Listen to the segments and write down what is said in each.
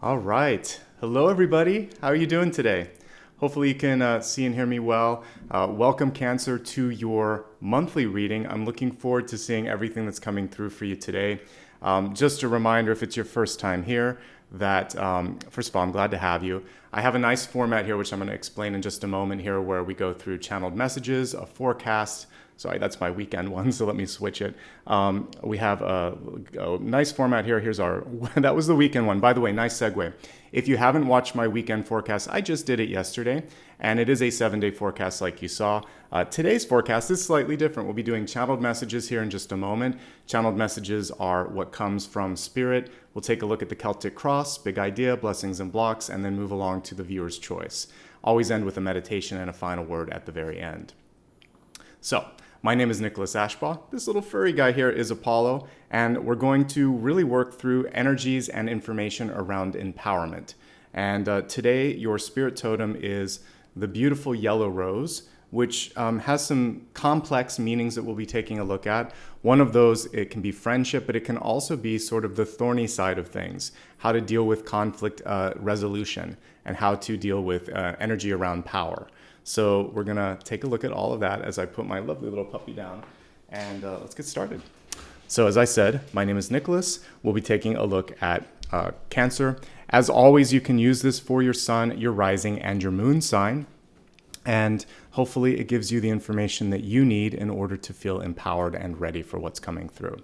All right. Hello, everybody. How are you doing today? Hopefully you can see and hear me well. Welcome, Cancer, to your monthly reading. I'm looking forward to seeing everything that's coming through for you today. Just a reminder, if it's your first time here, that first of all, I'm glad to have you. I have a nice format here, which I'm going to explain in just a moment here, where we go through channeled messages, a forecast. Sorry, that's my weekend one, so let me switch it. We have a nice format here. Here's our, that was the weekend one. By the way, nice segue. If you haven't watched my weekend forecast, I just did it yesterday, and it is a 7-day forecast like you saw. Today's forecast is slightly different. We'll be doing channeled messages here in just a moment. Channeled messages are what comes from Spirit. We'll take a look at the Celtic Cross, big idea, blessings and blocks, and then move along to the viewer's choice. Always end with a meditation and a final word at the very end. So, my name is Nicholas Ashbaugh. This little furry guy here is Apollo, and we're going to really work through energies and information around empowerment. And today, your spirit totem is the beautiful yellow rose, which has some complex meanings that we'll be taking a look at. One of those, it can be friendship, but it can also be sort of the thorny side of things, how to deal with conflict resolution, and how to deal with energy around power. So we're gonna take a look at all of that as I put my lovely little puppy down, and let's get started. So as I said, my name is Nicholas. We'll be taking a look at Cancer. As always, you can use this for your sun, your rising, and your moon sign. And hopefully it gives you the information that you need in order to feel empowered and ready for what's coming through.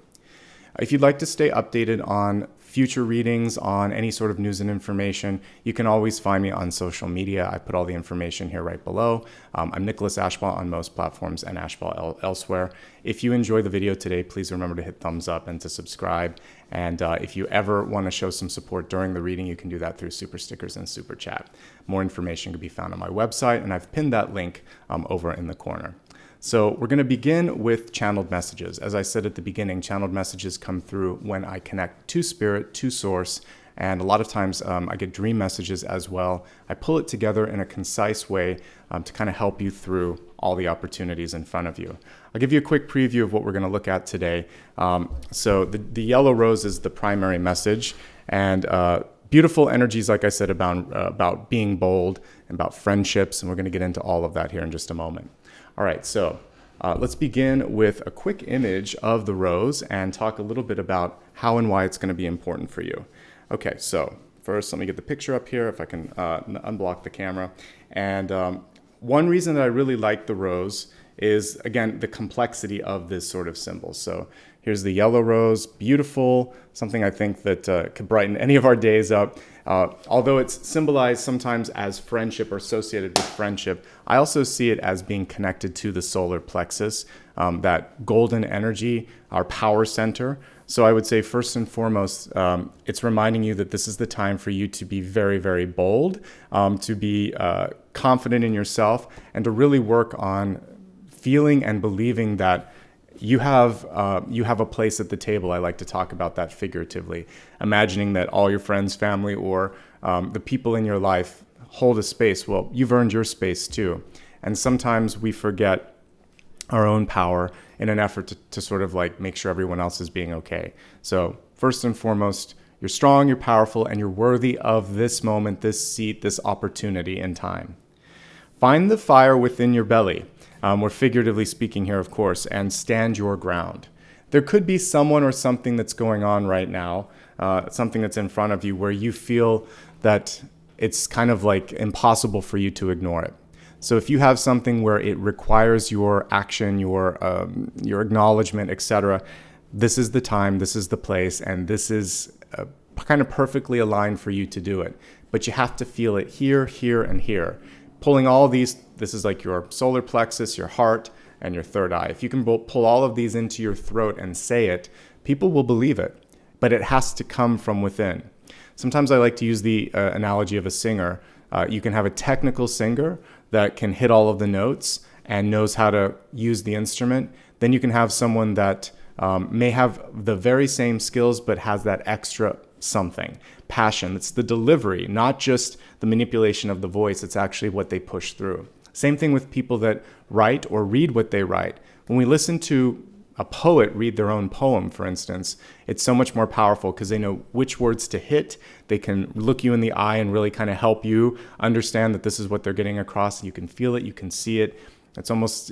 If you'd like to stay updated on future readings, on any sort of news and information, you can always find me on social media. I put all the information here right below. I'm Nicholas Ashbaugh on most platforms and Ashbaugh elsewhere. If you enjoy the video today, please remember to hit thumbs up and to subscribe. And if you ever want to show some support during the reading, you can do that through SuperStickers and SuperChat. More information can be found on my website, and I've pinned that link over in the corner. So we're going to begin with channeled messages. As I said at the beginning, channeled messages come through when I connect to spirit, to source, and a lot of times I get dream messages as well. I pull it together in a concise way to kind of help you through all the opportunities in front of you. I'll give you a quick preview of what we're going to look at today. So the yellow rose is the primary message, and beautiful energies, like I said, about being bold, and about friendships, and we're going to get into all of that here in just a moment. All right, so let's begin with a quick image of the rose and talk a little bit about how and why it's going to be important for you. Okay, so first let me get the picture up here if I can unblock the camera. And one reason that I really like the rose is, again, the complexity of this sort of symbol. So here's the yellow rose, beautiful, something I think that could brighten any of our days up. Although it's symbolized sometimes as friendship or associated with friendship, I also see it as being connected to the solar plexus, that golden energy, our power center. So I would say first and foremost, it's reminding you that this is the time for you to be very, very bold, to be confident in yourself, and to really work on feeling and believing that you have a place at the table. I like to talk about that figuratively, imagining that all your friends, family, or the people in your life hold a space. Well, you've earned your space too. And sometimes we forget our own power in an effort to sort of like make sure everyone else is being okay. So first and foremost, you're strong, you're powerful, and you're worthy of this moment, this seat, this opportunity in time. Find the fire within your belly. We're figuratively speaking here, of course, and stand your ground. There could be someone or something that's going on right now, something that's in front of you where you feel that it's kind of like impossible for you to ignore it. So if you have something where it requires your action, your acknowledgement, etc., this is the time, this is the place, and this is kind of perfectly aligned for you to do it. But you have to feel it here, here, and here. Pulling all these, this is like your solar plexus, your heart, and your third eye. If you can pull all of these into your throat and say it, people will believe it, but it has to come from within. Sometimes I like to use the analogy of a singer. You can have a technical singer that can hit all of the notes and knows how to use the instrument. Then you can have someone that may have the very same skills but has that extra something, passion. It's the delivery, not just the manipulation of the voice. It's actually what they push through. Same thing with people that write or read what they write. When we listen to a poet read their own poem, for instance, it's so much more powerful because they know which words to hit. They can look you in the eye and really kind of help you understand that this is what they're getting across. You can feel it, you can see it. It's almost,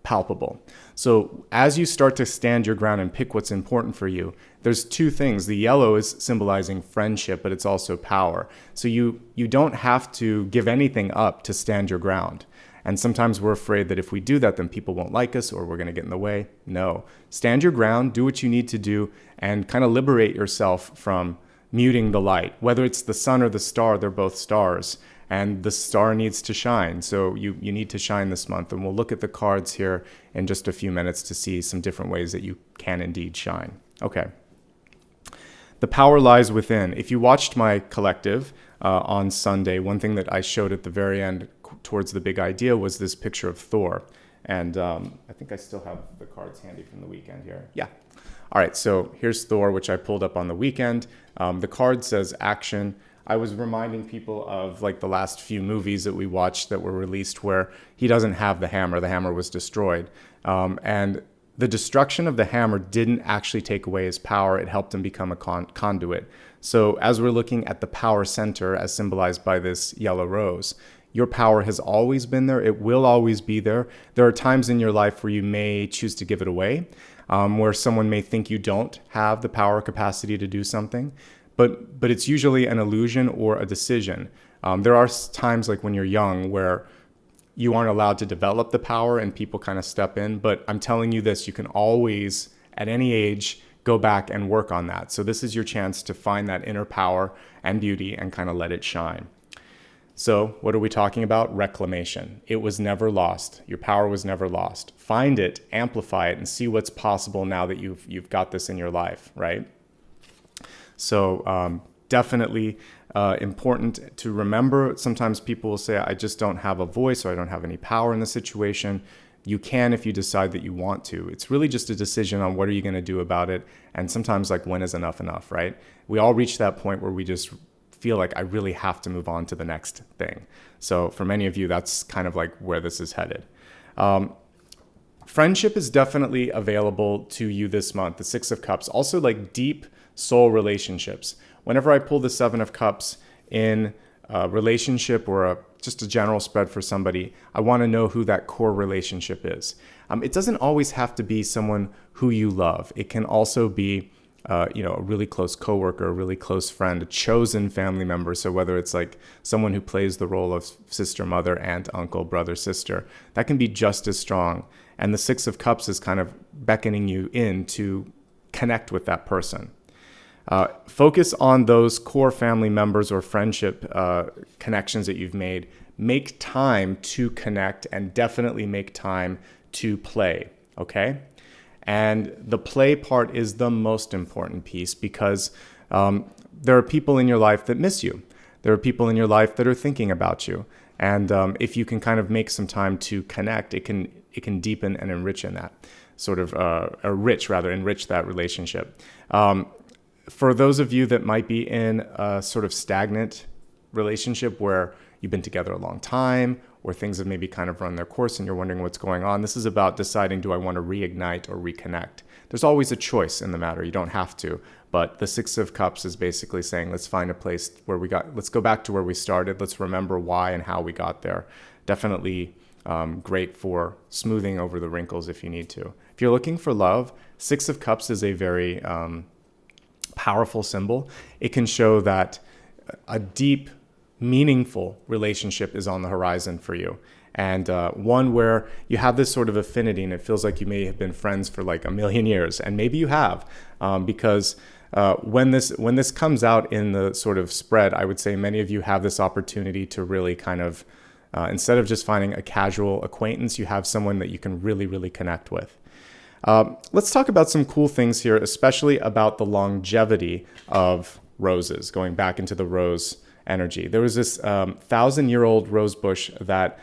palpable. So as you start to stand your ground and pick what's important for you, there's two things. The yellow is symbolizing friendship, but it's also power. So you don't have to give anything up to stand your ground. And sometimes we're afraid that if we do that, then people won't like us or we're going to get in the way. No. Stand your ground, do what you need to do, and kind of liberate yourself from muting the light. Whether it's the sun or the star, they're both stars. And the star needs to shine. So you need to shine this month. And we'll look at the cards here in just a few minutes to see some different ways that you can indeed shine. Okay. The power lies within. If you watched my collective on Sunday, one thing that I showed at the very end towards the big idea was this picture of Thor. And I think I still have the cards handy from the weekend here. Yeah. All right, so here's Thor, which I pulled up on the weekend. The card says action. I was reminding people of like the last few movies that we watched that were released where he doesn't have the hammer was destroyed. And the destruction of the hammer didn't actually take away his power. It helped him become a conduit. So as we're looking at the power center as symbolized by this yellow rose, your power has always been there. It will always be there. There are times in your life where you may choose to give it away, where someone may think you don't have the power capacity to do something. But it's usually an illusion or a decision. There are times like when you're young where you aren't allowed to develop the power and people kind of step in. But I'm telling you this, you can always, at any age, go back and work on that. So this is your chance to find that inner power and beauty and kind of let it shine. So what are we talking about? Reclamation. It was never lost. Your power was never lost. Find it, amplify it, and see what's possible now that you've got this in your life, right? So definitely important to remember. Sometimes people will say, I just don't have a voice or I don't have any power in the situation. You can if you decide that you want to. It's really just a decision on what are you going to do about it. And sometimes like when is enough, right? We all reach that point where we just feel like I really have to move on to the next thing. So for many of you, that's kind of like where this is headed. Friendship is definitely available to you this month, the Six of Cups. Also like deep soul relationships. Whenever I pull the Seven of Cups in a relationship or just a general spread for somebody, I want to know who that core relationship is. It doesn't always have to be someone who you love. It can also be a really close coworker, a really close friend, a chosen family member. So whether it's like someone who plays the role of sister, mother, aunt, uncle, brother, sister, that can be just as strong. And the Six of Cups is kind of beckoning you in to connect with that person. Focus on those core family members or friendship connections that you've made. Make time to connect and definitely make time to play, okay? And the play part is the most important piece because there are people in your life that miss you. There are people in your life that are thinking about you. And if you can kind of make some time to connect, it can deepen and enrich in that sort of, enrich that relationship. For those of you that might be in a sort of stagnant relationship where you've been together a long time or things have maybe kind of run their course and you're wondering what's going on, this is about deciding, do I want to reignite or reconnect? There's always a choice in the matter. You don't have to. But the Six of Cups is basically saying, let's find a place where let's go back to where we started. Let's remember why and how we got there. Definitely great for smoothing over the wrinkles if you need to. If you're looking for love, Six of Cups is a very powerful symbol. It can show that a deep, meaningful relationship is on the horizon for you. And one where you have this sort of affinity and it feels like you may have been friends for like a million years. And maybe you have, because when this comes out in the sort of spread, I would say many of you have this opportunity to really kind of, instead of just finding a casual acquaintance, you have someone that you can really, really connect with. Let's talk about some cool things here, especially about the longevity of roses, going back into the rose energy. There was this 1,000-year-old rose bush that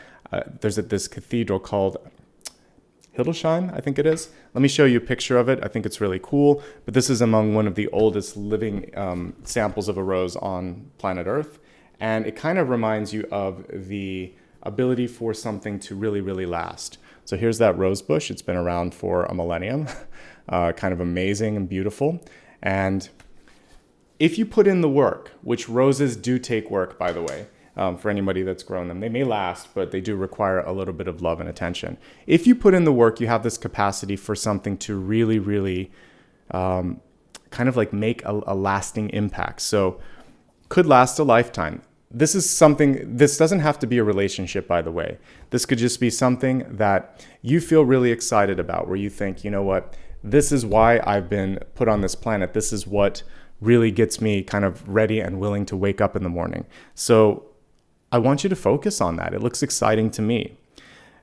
there's at this cathedral called Hildesheim, I think it is. Let me show you a picture of it. I think it's really cool. But this is among one of the oldest living samples of a rose on planet Earth. And it kind of reminds you of the ability for something to really, really last. So here's that rose bush. It's been around for a millennium, kind of amazing and beautiful. And if you put in the work, which roses do take work, by the way, for anybody that's grown them, they may last, but they do require a little bit of love and attention. If you put in the work, you have this capacity for something to really, really kind of like make a lasting impact. So could last a lifetime. This doesn't have to be a relationship, by the way. This could just be something that you feel really excited about, where you think, you know what, this is why I've been put on this planet. This is what really gets me kind of ready and willing to wake up in the morning. So I want you to focus on that. It looks exciting to me.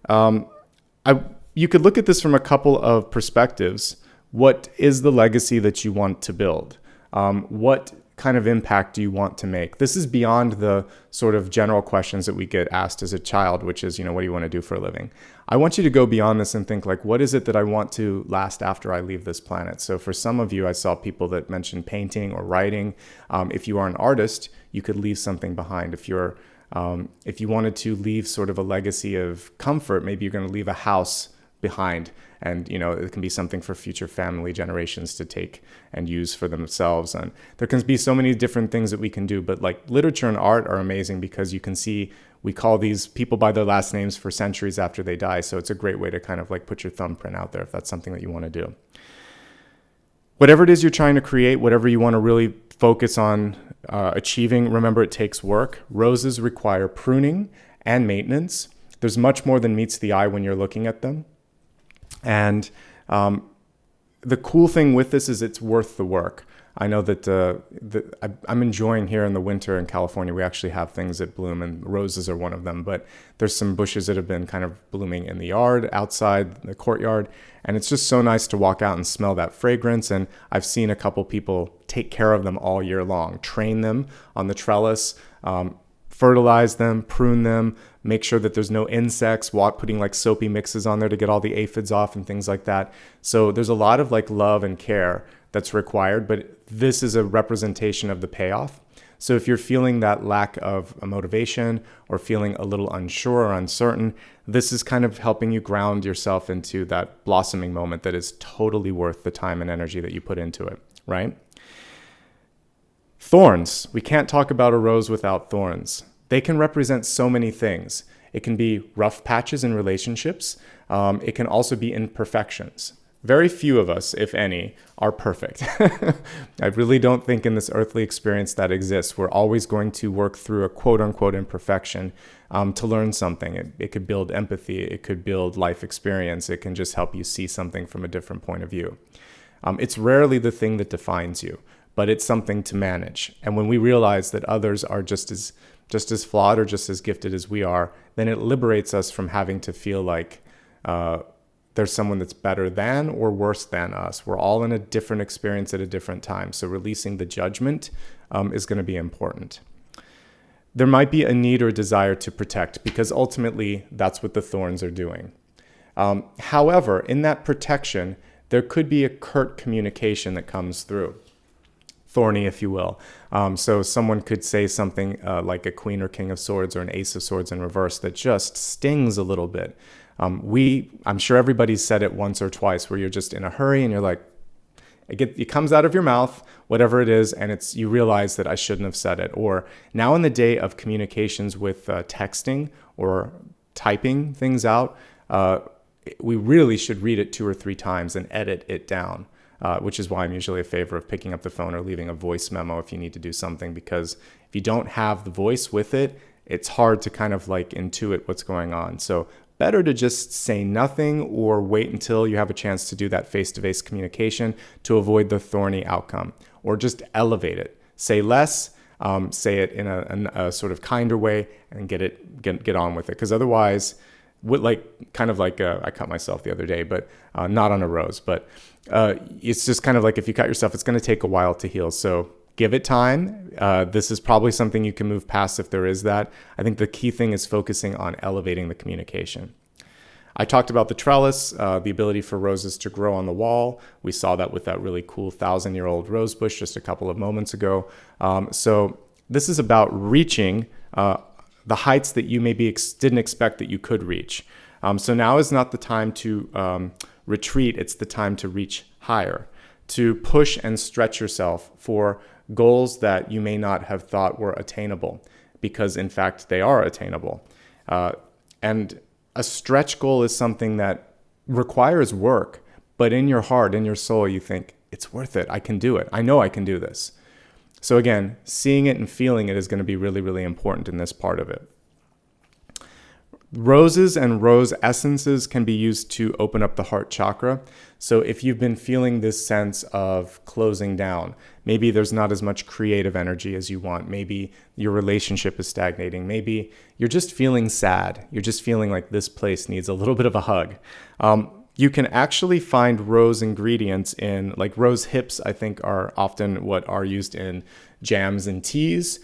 You could look at this from a couple of perspectives. What is the legacy that you want to build? What kind of impact do you want to make? This is beyond the sort of general questions that we get asked as a child, which is, what do you want to do for a living? I want you to go beyond this and think like, what is it that I want to last after I leave this planet? So for some of you, I saw people that mentioned painting or writing. If you are an artist, you could leave something behind. If you wanted to leave sort of a legacy of comfort, maybe you're going to leave a house behind, and it can be something for future family generations to take and use for themselves. And there can be so many different things that we can do, but like literature and art are amazing because you can see we call these people by their last names for centuries after they die. So it's a great way to kind of like put your thumbprint out there if that's something that you want to do. Whatever it is you're trying to create, whatever you want to really focus on achieving, remember it takes work. Roses require pruning and maintenance. There's much more than meets the eye when you're looking at them. And the cool thing with this is it's worth the work. I know that I'm enjoying here in the winter in California. We actually have things that bloom, and roses are one of them. But there's some bushes that have been kind of blooming in the yard, outside the courtyard. And it's just so nice to walk out and smell that fragrance. And I've seen a couple people take care of them all year long, train them on the trellis, fertilize them, prune them, make sure that there's no insects, putting like soapy mixes on there to get all the aphids off and things like that. So there's a lot of like love and care that's required, but this is a representation of the payoff. So if you're feeling that lack of a motivation or feeling a little unsure or uncertain, this is kind of helping you ground yourself into that blossoming moment that is totally worth the time and energy that you put into it, right? Thorns. We can't talk about a rose without thorns. They can represent so many things. It can be rough patches in relationships. It can also be imperfections. Very few of us, if any, are perfect. I really don't think in this earthly experience that exists. We're always going to work through a quote-unquote imperfection to learn something. It could build empathy. It could build life experience. It can just help you see something from a different point of view. It's rarely the thing that defines you, but it's something to manage. And when we realize that others are just as flawed or just as gifted as we are, then it liberates us from having to feel like there's someone that's better than or worse than us. We're all in a different experience at a different time. So releasing the judgment is going to be important. There might be a need or desire to protect because ultimately that's what the thorns are doing. However, in that protection, there could be a curt communication that comes through. Thorny, if you will. So someone could say something like a Queen or King of Swords or an Ace of Swords in reverse that just stings a little bit. I'm sure everybody's said it once or twice where you're just in a hurry and you're like, it comes out of your mouth, whatever it is, and you realize that I shouldn't have said it. Or now in the day of communications with texting or typing things out, we really should read it 2 or 3 times and edit it down. Which is why I'm usually a favor of picking up the phone or leaving a voice memo if you need to do something, because if you don't have the voice with it, it's hard to kind of like intuit what's going on. So better to just say nothing or wait until you have a chance to do that face-to-face communication to avoid the thorny outcome, or just elevate it. Say less, say it in a sort of kinder way, and get on with it. Because otherwise, I cut myself the other day, but not on a rose, but it's just kind of like if you cut yourself, it's going to take a while to heal. So give it time. This is probably something you can move past if there is that. I think the key thing is focusing on elevating the communication. I talked about the trellis, the ability for roses to grow on the wall. We saw that with that really cool 1,000-year-old rose bush just a couple of moments ago. So this is about reaching the heights that you maybe didn't expect that you could reach. So now is not the time to retreat. It's the time to reach higher, to push and stretch yourself for goals that you may not have thought were attainable, because in fact they are attainable. And a stretch goal is something that requires work, but in your heart, in your soul, you think, it's worth it. I can do it. I know I can do this. So again, seeing it and feeling it is going to be really, really important in this part of it. Roses and rose essences can be used to open up the heart chakra. So if you've been feeling this sense of closing down, maybe there's not as much creative energy as you want. Maybe your relationship is stagnating. Maybe you're just feeling sad. You're just feeling like this place needs a little bit of a hug. You can actually find rose ingredients in, like rose hips, I think are often what are used in jams and teas.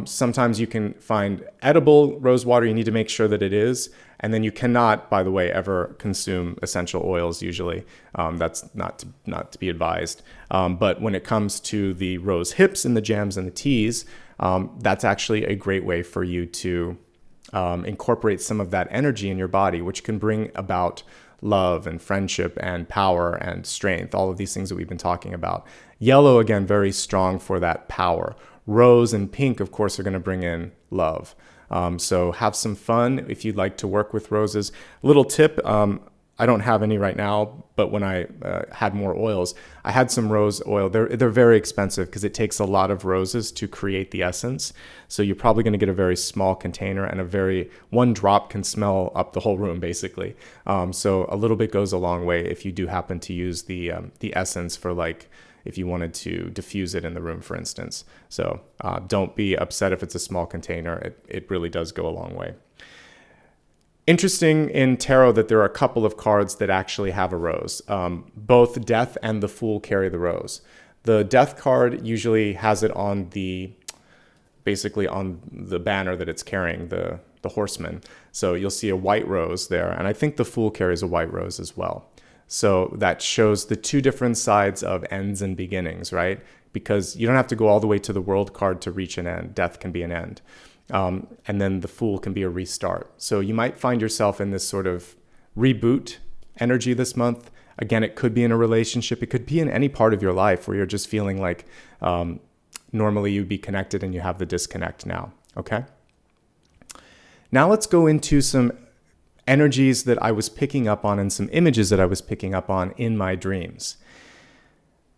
Sometimes you can find edible rose water. You need to make sure that it is. And then you cannot, by the way, ever consume essential oils usually. That's not to be advised. But when it comes to the rose hips and the jams and the teas, that's actually a great way for you to incorporate some of that energy in your body, which can bring about love and friendship and power and strength, all of these things that we've been talking about. Yellow, again, very strong for that power. Rose and pink, of course, are going to bring in love. So have some fun if you'd like to work with roses. Little tip, I don't have any right now, but when I had more oils, I had some rose oil. They're very expensive because it takes a lot of roses to create the essence. So you're probably going to get a very small container, and one drop can smell up the whole room, basically. So a little bit goes a long way if you do happen to use the essence for, like, if you wanted to diffuse it in the room, for instance. So don't be upset if it's a small container. It really does go a long way. Interesting in tarot that there are a couple of cards that actually have a rose. Both Death and the Fool carry the rose. The Death card usually has it on basically on the banner that it's carrying, the horseman. So you'll see a white rose there. And I think the Fool carries a white rose as well. So that shows the two different sides of ends and beginnings, right? Because you don't have to go all the way to the World card to reach an end. Death can be an end. And then the Fool can be a restart. So you might find yourself in this sort of reboot energy this month. Again, it could be in a relationship. It could be in any part of your life where you're just feeling like normally you'd be connected and you have the disconnect now, okay? Now let's go into some energies that I was picking up on and some images that I was picking up on in my dreams.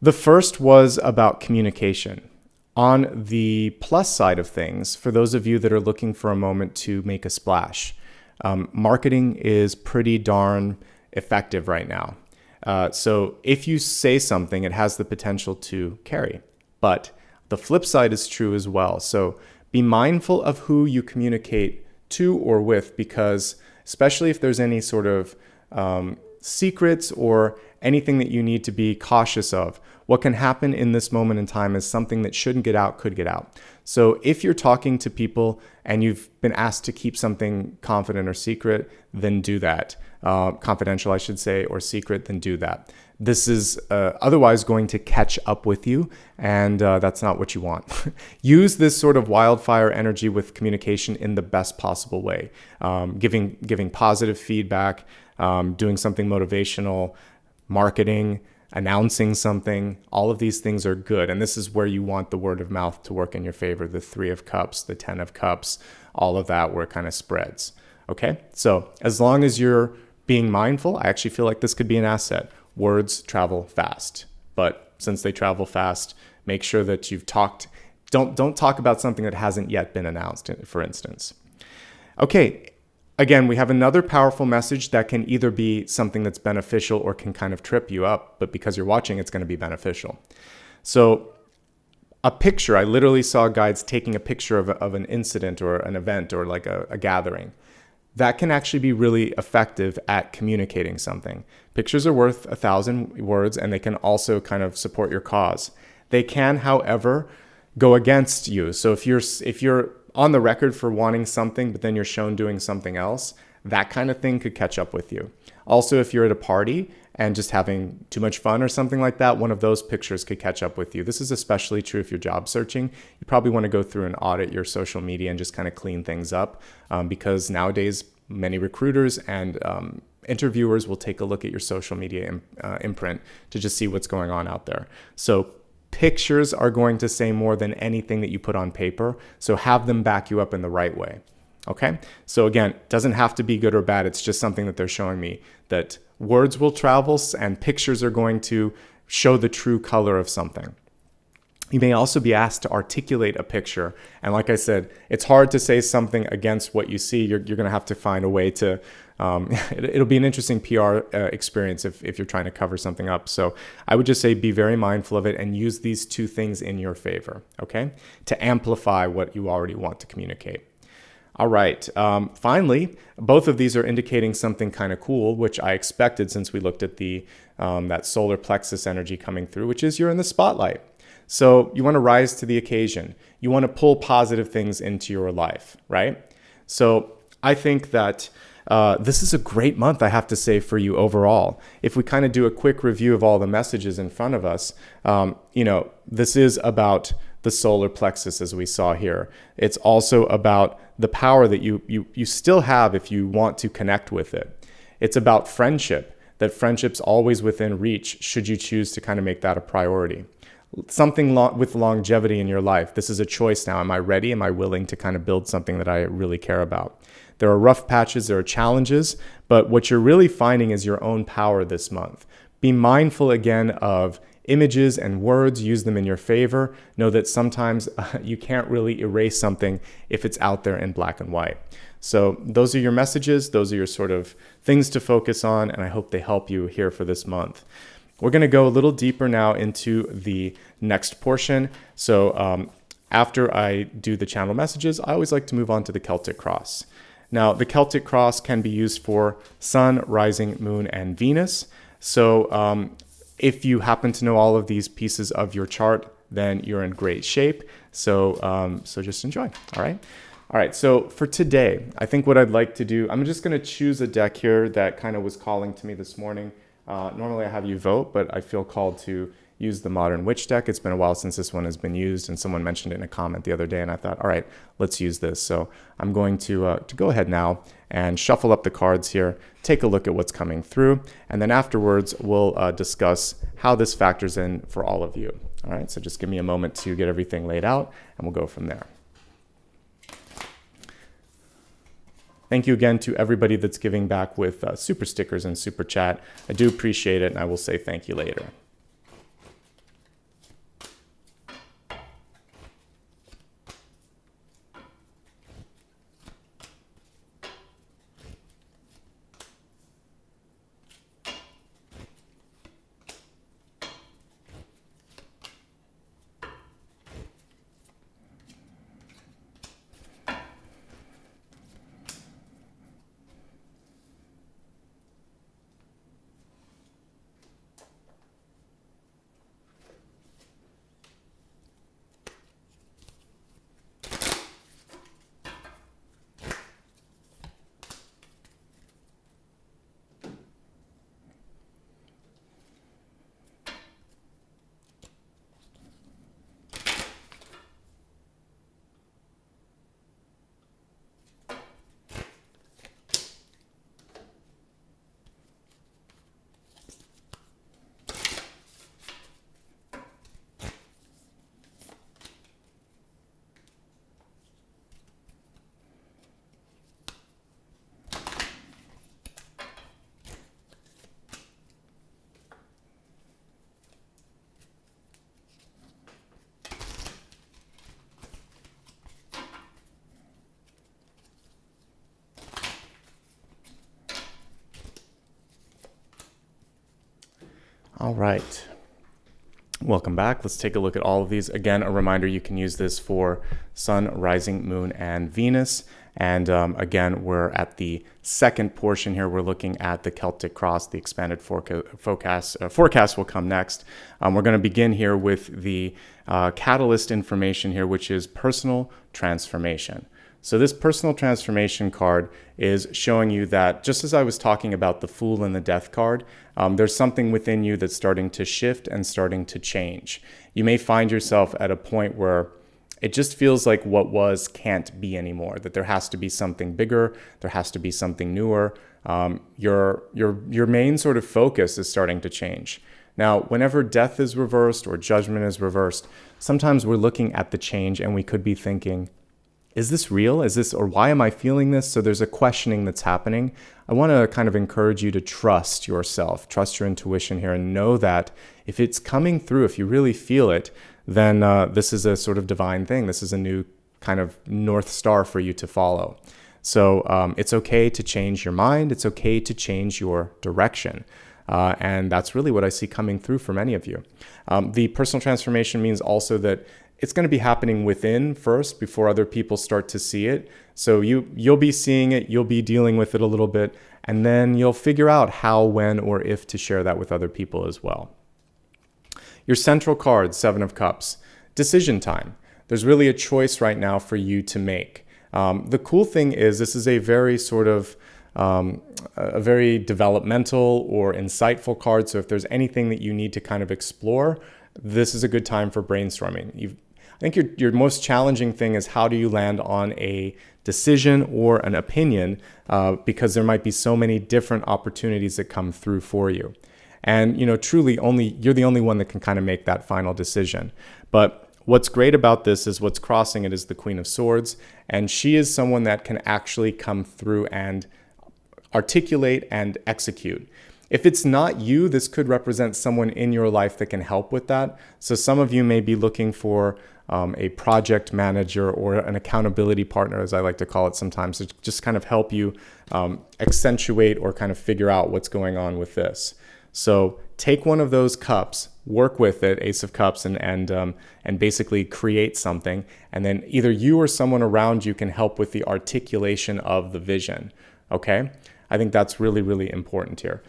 The first was about communication. On the plus side of things, for those of you that are looking for a moment to make a splash, marketing is pretty darn effective right now. So if you say something, it has the potential to carry. But the flip side is true as well. So be mindful of who you communicate to or with, because especially if there's any sort of secrets or anything that you need to be cautious of, what can happen in this moment in time is something that shouldn't get out could get out. So if you're talking to people and you've been asked to keep something confident or secret, then do that. Confidential, I should say, or secret, then do that. This is otherwise going to catch up with you, and that's not what you want. Use this sort of wildfire energy with communication in the best possible way. Giving positive feedback, doing something motivational, marketing, announcing something. All of these things are good, and this is where you want the word of mouth to work in your favor. The 3 of Cups, the 10 of Cups, all of that where it kind of spreads. Okay, so as long as you're being mindful, I actually feel like this could be an asset. Words travel fast, but since they travel fast, make sure that you've talked. Don't talk about something that hasn't yet been announced, for instance. Okay, again, we have another powerful message that can either be something that's beneficial or can kind of trip you up, but because you're watching, it's going to be beneficial. So a picture, I literally saw guides taking a picture of an incident or an event or like a gathering. That can actually be really effective at communicating something. Pictures are worth 1,000 words, and they can also kind of support your cause. They can, however, go against you. So if you're on the record for wanting something, but then you're shown doing something else, that kind of thing could catch up with you. Also, if you're at a party and just having too much fun or something like that, one of those pictures could catch up with you. This is especially true if you're job searching. You probably want to go through and audit your social media and just kind of clean things up because nowadays many recruiters and interviewers will take a look at your social media imprint to just see what's going on out there. So pictures are going to say more than anything that you put on paper. So have them back you up in the right way. Okay. So again, it doesn't have to be good or bad. It's just something that they're showing me, that words will travel and pictures are going to show the true color of something. You may also be asked to articulate a picture. And like I said, it's hard to say something against what you see. You're going to have to find a way to, it'll be an interesting PR experience if you're trying to cover something up. So I would just say be very mindful of it and use these two things in your favor, okay, to amplify what you already want to communicate. All right. Finally, both of these are indicating something kind of cool, which I expected since we looked at the that solar plexus energy coming through, which is you're in the spotlight. So you want to rise to the occasion. You want to pull positive things into your life, right? So I think that this is a great month, I have to say, for you overall. If we kind of do a quick review of all the messages in front of us, this is about the solar plexus, as we saw here. It's also about the power that you still have if you want to connect with it. It's about friendship, that friendship's always within reach should you choose to kind of make that a priority. Something with longevity in your life. This is a choice now. Am I ready? Am I willing to kind of build something that I really care about? There are rough patches, there are challenges, but what you're really finding is your own power this month. Be mindful again of images and words, use them in your favor. Know that sometimes you can't really erase something if it's out there in black and white. So those are your messages. Those are your sort of things to focus on, and I hope they help you here for this month. We're going to go a little deeper now into the next portion. So after I do the channel messages, I always like to move on to the Celtic Cross. Now, the Celtic Cross can be used for Sun, Rising, Moon, and Venus. So if you happen to know all of these pieces of your chart, then you're in great shape. So just enjoy. All right. All right. So for today, I think what I'd like to do, I'm just going to choose a deck here that kind of was calling to me this morning. Normally I have you vote, but I feel called to use the Modern Witch deck. It's been a while since this one has been used, and someone mentioned it in a comment the other day, and I thought, all right, let's use this. So I'm going to go ahead now and shuffle up the cards here, take a look at what's coming through, and then afterwards we'll discuss how this factors in for all of you. All right, so just give me a moment to get everything laid out, and we'll go from there. Thank you again to everybody that's giving back with super stickers and super chat. I do appreciate it, and I will say thank you later. All right, welcome back. Let's take a look at all of these. Again, a reminder, you can use this for Sun, Rising, Moon, and Venus. And again, we're at the second portion here. We're looking at the Celtic Cross. The expanded forecast will come next. We're going to begin here with the catalyst information here, which is personal transformation. So this personal transformation card is showing you that, just as I was talking about the Fool and the Death card, there's something within you that's starting to shift and starting to change. You may find yourself at a point where It just feels like what was can't be anymore, that there has to be something bigger, there has to be something newer. Your main sort of focus is starting to change. Now, whenever death is reversed or judgment is reversed, sometimes we're looking at the change and we could be thinking, is this real? Is this, or why am I feeling this? So there's a questioning that's happening. I want to kind of encourage you to trust yourself, trust your intuition here, and know that if it's coming through, if you really feel it, then this is a sort of divine thing. This is a new kind of North Star for you to follow. So it's okay to change your mind. It's okay to change your direction. And that's really what I see coming through for many of you. The personal transformation means also that it's going to be happening within first before other people start to see it. So you'll be seeing it, you'll be dealing with it a little bit, and then you'll figure out how, when, or if to share that with other people as well. Your central card, Seven of Cups, decision time. There's really a choice right now for you to make. The cool thing is this is a very sort of a very developmental or insightful card. So if there's anything that you need to kind of explore, this is a good time for brainstorming. I think your most challenging thing is how do you land on a decision or an opinion because there might be so many different opportunities that come through for you. And, truly you're the only one that can kind of make that final decision. But what's great about this is what's crossing it is the Queen of Swords. And she is someone that can actually come through and articulate and execute. If it's not you, this could represent someone in your life that can help with that. So some of you may be looking for a project manager or an accountability partner, as I like to call it sometimes, to just kind of help you accentuate or kind of figure out what's going on with this. So take one of those cups, work with it, Ace of Cups, and basically create something. And then either you or someone around you can help with the articulation of the vision. Okay? I think that's really, really important here.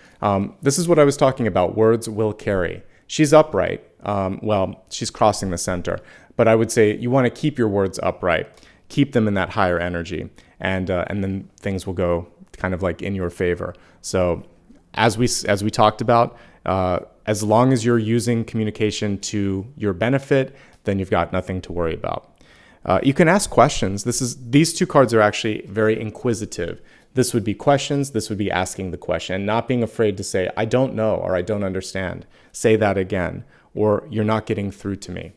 This is what I was talking about. Words will carry. She's upright. She's crossing the center. But I would say you want to keep your words upright. Keep them in that higher energy. And then things will go kind of like in your favor. So as we talked about, as long as you're using communication to your benefit, then you've got nothing to worry about. You can ask questions. These two cards are actually very inquisitive. This would be questions. This would be asking the question and not being afraid to say, I don't know, or I don't understand. Say that again, or you're not getting through to me.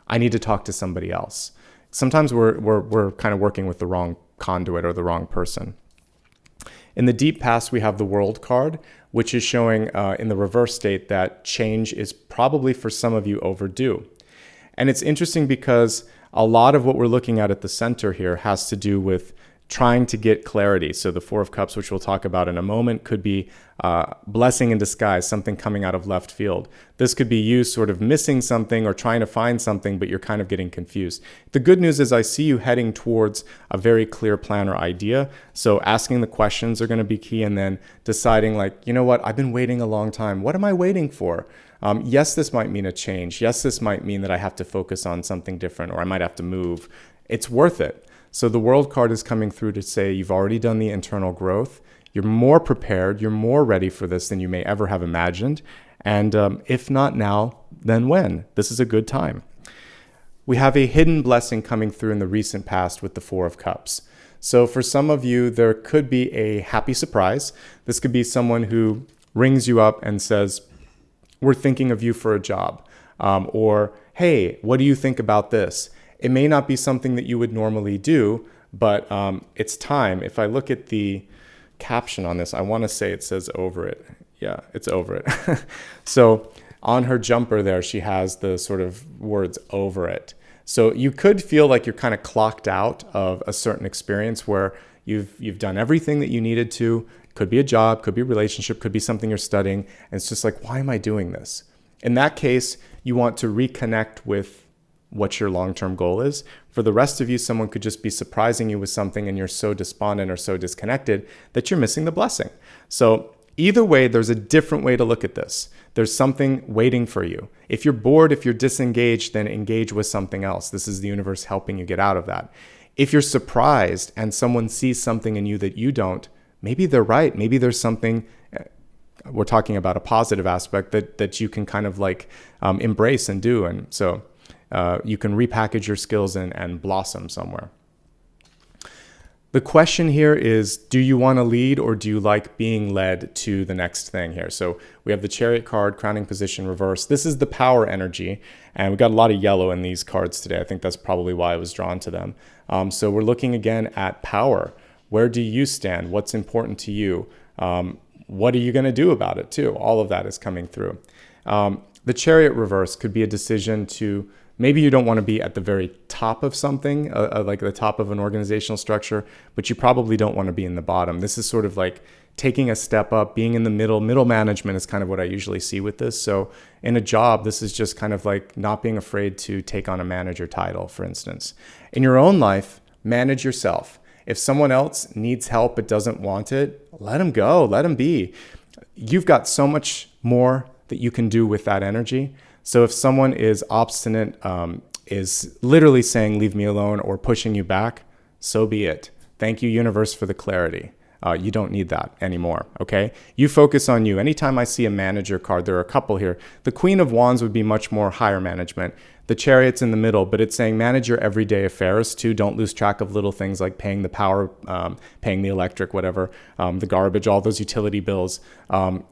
I need to talk to somebody else. Sometimes we're kind of working with the wrong conduit or the wrong person. In the deep past, we have the World card, which is showing in the reverse state that change is probably for some of you overdue. And it's interesting because a lot of what we're looking at the center here has to do with trying to get clarity. So the Four of Cups, which we'll talk about in a moment, could be blessing in disguise, something coming out of left field. This could be you sort of missing something or trying to find something, but you're kind of getting confused. The good news is I see you heading towards a very clear plan or idea. So asking the questions are going to be key, and then deciding like, you know what, I've been waiting a long time. What am I waiting for? Yes, this might mean a change. Yes, this might mean that I have to focus on something different, or I might have to move. It's worth it. So the World card is coming through to say you've already done the internal growth. You're more prepared. You're more ready for this than you may ever have imagined. And if not now, then when? This is a good time. We have a hidden blessing coming through in the recent past with the Four of Cups. So for some of you, there could be a happy surprise. This could be someone who rings you up and says, we're thinking of you for a job. Or, hey, what do you think about this? It may not be something that you would normally do, but it's time. If I look at the caption on this, I want to say it says over it. Yeah, it's over it. So on her jumper there, she has the sort of words over it. So you could feel like you're kind of clocked out of a certain experience where you've done everything that you needed to. Could be a job, could be a relationship, could be something you're studying. And it's just like, why am I doing this? In that case, you want to reconnect with what your long-term goal is. For the rest of you, someone could just be surprising you with something and you're so despondent or so disconnected that you're missing the blessing. So either way, there's a different way to look at this. There's something waiting for you. If you're bored, if you're disengaged, then engage with something else. This is the universe helping you get out of that. If you're surprised and someone sees something in you that you don't, maybe they're right. Maybe there's something, we're talking about a positive aspect that you can kind of like embrace and do. And so you can repackage your skills and blossom somewhere. The question here is, do you want to lead or do you like being led to the next thing here? So we have the Chariot card, crowning position, reverse. This is the power energy, and we got a lot of yellow in these cards today. I think that's probably why I was drawn to them. So we're looking again at power. Where do you stand? What's important to you? What are you going to do about it too? All of that is coming through. The Chariot reverse could be a decision to, maybe you don't want to be at the very top of something, like the top of an organizational structure, but you probably don't want to be in the bottom. This is sort of like taking a step up, being in the middle. Middle management is kind of what I usually see with this. So in a job, this is just kind of like not being afraid to take on a manager title, for instance. In your own life, manage yourself. If someone else needs help but doesn't want it, let them go, let them be. You've got so much more that you can do with that energy. So if someone is obstinate, is literally saying, leave me alone, or pushing you back, so be it. Thank you, universe, for the clarity. You don't need that anymore, okay? You focus on you. Anytime I see a manager card, there are a couple here. The Queen of Wands would be much more higher management. The Chariot's in the middle, but it's saying manage your everyday affairs too. Don't lose track of little things like paying the power, paying the electric, whatever, the garbage, all those utility bills,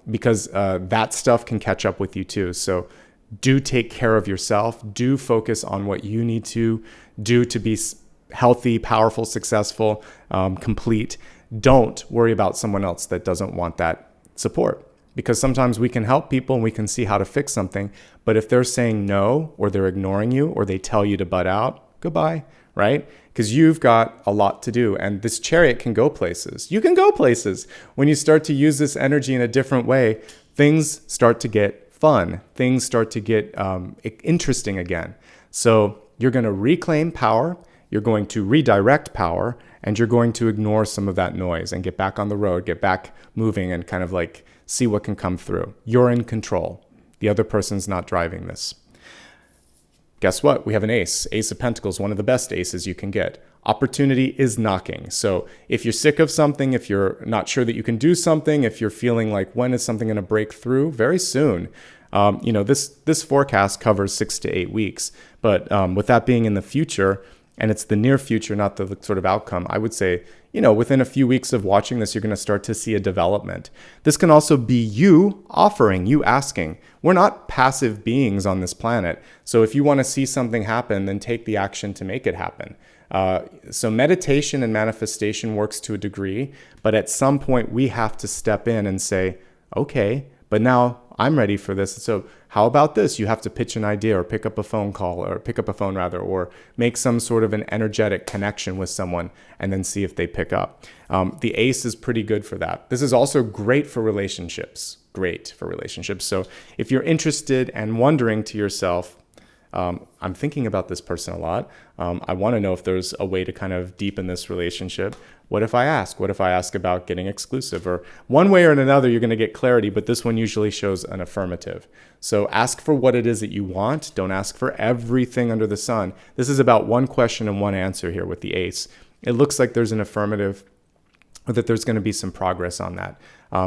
because that stuff can catch up with you too. So do take care of yourself. Do focus on what you need to do to be healthy, powerful, successful, complete. Don't worry about someone else that doesn't want that support, because sometimes we can help people and we can see how to fix something. But if they're saying no, or they're ignoring you, or they tell you to butt out, goodbye, right? Because you've got a lot to do. And this Chariot can go places. You can go places. When you start to use this energy in a different way, things start to get fun. Things start to get interesting again. So you're going to reclaim power. You're going to redirect power, and you're going to ignore some of that noise and get back on the road, get back moving, and kind of like see what can come through. You're in control. The other person's not driving this. Guess what? We have an ace. Ace of Pentacles, one of the best aces you can get. Opportunity is knocking. So if you're sick of something, if you're not sure that you can do something, if you're feeling like when is something going to break through, very soon. This forecast covers 6 to 8 weeks. But with that being in the future, and it's the near future, not the sort of outcome, I would say, within a few weeks of watching this, you're going to start to see a development. This can also be you offering, you asking. We're not passive beings on this planet. So if you want to see something happen, then take the action to make it happen. So meditation and manifestation works to a degree, but at some point we have to step in and say, okay, but now I'm ready for this. So how about this? You have to pitch an idea, or pick up a phone call, or pick up a phone rather, or make some sort of an energetic connection with someone and then see if they pick up. The ace is pretty good for that. This is also great for relationships. Great for relationships. So if you're interested and wondering to yourself, I'm thinking about this person a lot. I want to know if there's a way to kind of deepen this relationship. What if I ask? What if I ask about getting exclusive? Or one way or another, you're going to get clarity, but this one usually shows an affirmative. So ask for what it is that you want. Don't ask for everything under the sun. This is about one question and one answer here with the ace. It looks like there's an affirmative, or that there's going to be some progress on that.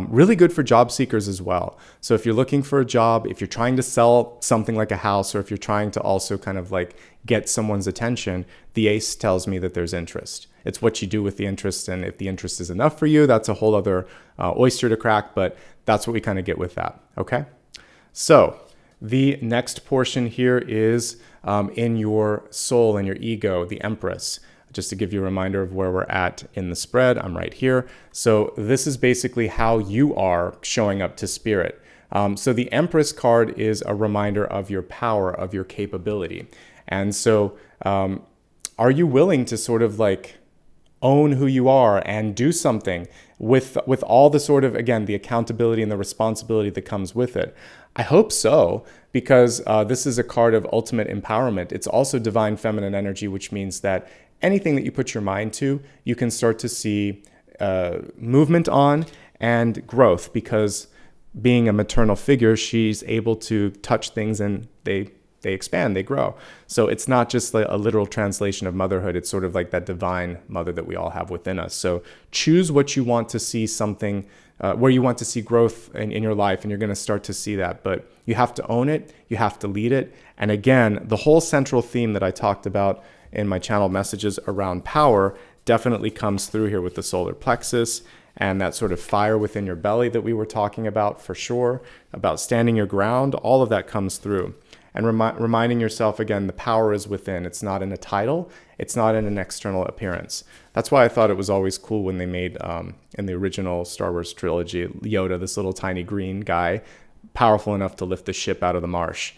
Really good for job seekers as well. So if you're looking for a job, if you're trying to sell something like a house, or if you're trying to also kind of like get someone's attention, the ace tells me that there's interest. It's what you do with the interest, and if the interest is enough for you, that's a whole other oyster to crack, but that's what we kind of get with that, okay? So the next portion here is in your soul and your ego, the Empress. Just to give you a reminder of where we're at in the spread, I'm right here. So this is basically how you are showing up to spirit. So the Empress card is a reminder of your power, of your capability. And so are you willing to sort of like own who you are and do something with all the sort of, again, the accountability and the responsibility that comes with it? I hope so, because this is a card of ultimate empowerment. It's also divine feminine energy, which means that anything that you put your mind to, you can start to see movement on and growth, because being a maternal figure, she's able to touch things and they expand, they grow. So it's not just like a literal translation of motherhood. It's sort of like that divine mother that we all have within us. So choose what you want to see something where you want to see growth in your life, and you're going to start to see that. But you have to own it. You have to lead it. And again, the whole central theme that I talked about in my channel messages around power definitely comes through here with the solar plexus and that sort of fire within your belly that we were talking about, for sure, about standing your ground. All of that comes through. And reminding yourself, again, the power is within. It's not in a title. It's not in an external appearance. That's why I thought it was always cool when they made, in the original Star Wars trilogy, Yoda, this little tiny green guy, powerful enough to lift the ship out of the marsh.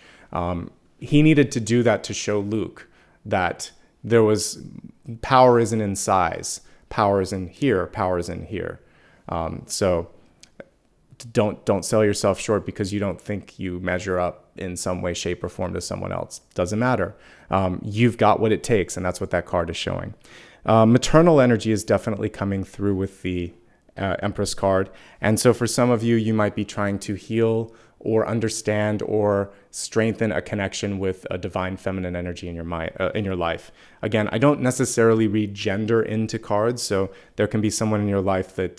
He needed to do that to show Luke that there was power isn't in size. Power is in here. Power is in here. So don't sell yourself short because you don't think you measure up in some way, shape, or form to someone else. Doesn't matter. You've got what it takes, and that's what that card is showing. Maternal energy is definitely coming through with the Empress card. And so for some of you, you might be trying to heal or understand or strengthen a connection with a divine feminine energy in your mind, in your life. Again, I don't necessarily read gender into cards, so there can be someone in your life that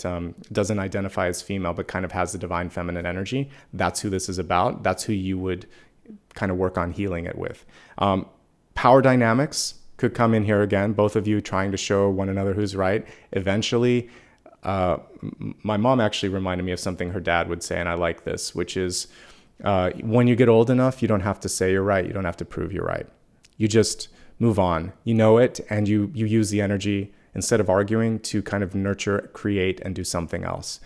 doesn't identify as female but kind of has the divine feminine energy. That's who this is about. That's who you would kind of work on healing it with. Power dynamics could come in here again, both of you trying to show one another who's right. Eventually, my mom actually reminded me of something her dad would say, and I like this, which is when you get old enough, you don't have to say you're right. You don't have to prove you're right. You just move on. You know it, and you use the energy, instead of arguing, to kind of nurture, create, and do something else.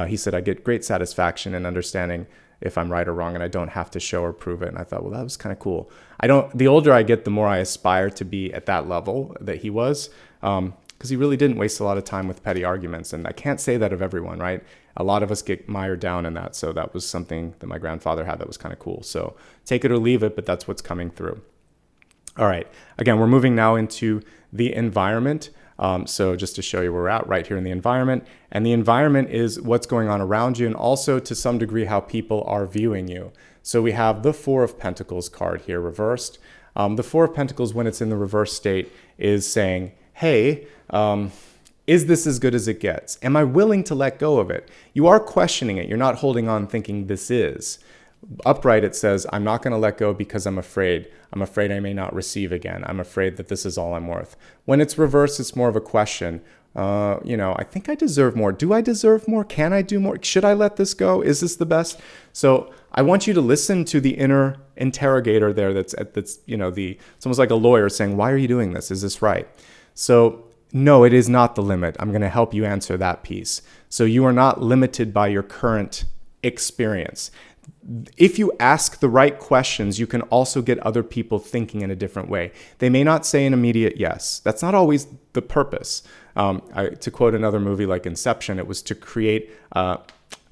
He said, I get great satisfaction in understanding if I'm right or wrong, and I don't have to show or prove it. And I thought, well, that was kind of cool. The older I get, the more I aspire to be at that level that he was. Because he really didn't waste a lot of time with petty arguments. And I can't say that of everyone, right? A lot of us get mired down in that. So that was something that my grandfather had that was kind of cool. So take it or leave it, but that's what's coming through. All right. Again, we're moving now into the environment. So just to show you where we're at right here in the environment. And the environment is what's going on around you, and also to some degree how people are viewing you. So we have the Four of Pentacles card here reversed. The Four of Pentacles, when it's in the reverse state, is saying, hey, is this as good as it gets? Am I willing to let go of it? You are questioning it. You're not holding on thinking this is. Upright, it says, I'm not going to let go because I'm afraid. I'm afraid I may not receive again. I'm afraid that this is all I'm worth. When it's reversed, it's more of a question. I think I deserve more. Do I deserve more? Can I do more? Should I let this go? Is this the best? So I want you to listen to the inner interrogator there. It's almost like a lawyer saying, why are you doing this? Is this right? So no, it is not the limit. I'm going to help you answer that piece. So you are not limited by your current experience. If you ask the right questions, you can also get other people thinking in a different way. They may not say an immediate yes. That's not always the purpose. To quote another movie like Inception, it was to create a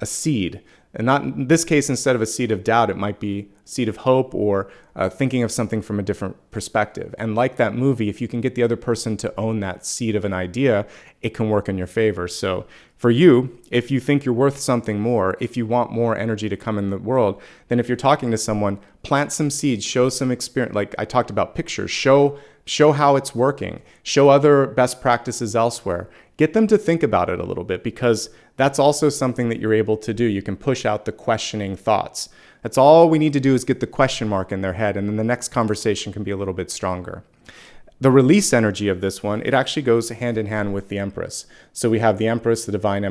seed. And not in this case, instead of a seed of doubt, it might be a seed of hope or thinking of something from a different perspective. And like that movie, if you can get the other person to own that seed of an idea, it can work in your favor. So for you, if you think you're worth something more, if you want more energy to come in the world, then if you're talking to someone, plant some seeds, show some experience. Like I talked about pictures, show how it's working, show other best practices elsewhere. Get them to think about it a little bit, because that's also something that you're able to do. You can push out the questioning thoughts. That's all we need to do, is get the question mark in their head, and then the next conversation can be a little bit stronger. The release energy of this one, it actually goes hand in hand with the Empress. So we have the Empress, the divine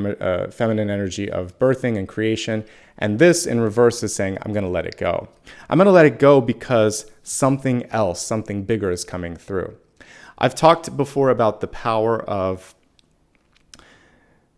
feminine energy of birthing and creation. And this in reverse is saying, I'm going to let it go. I'm going to let it go because something else, something bigger is coming through. I've talked before about the power of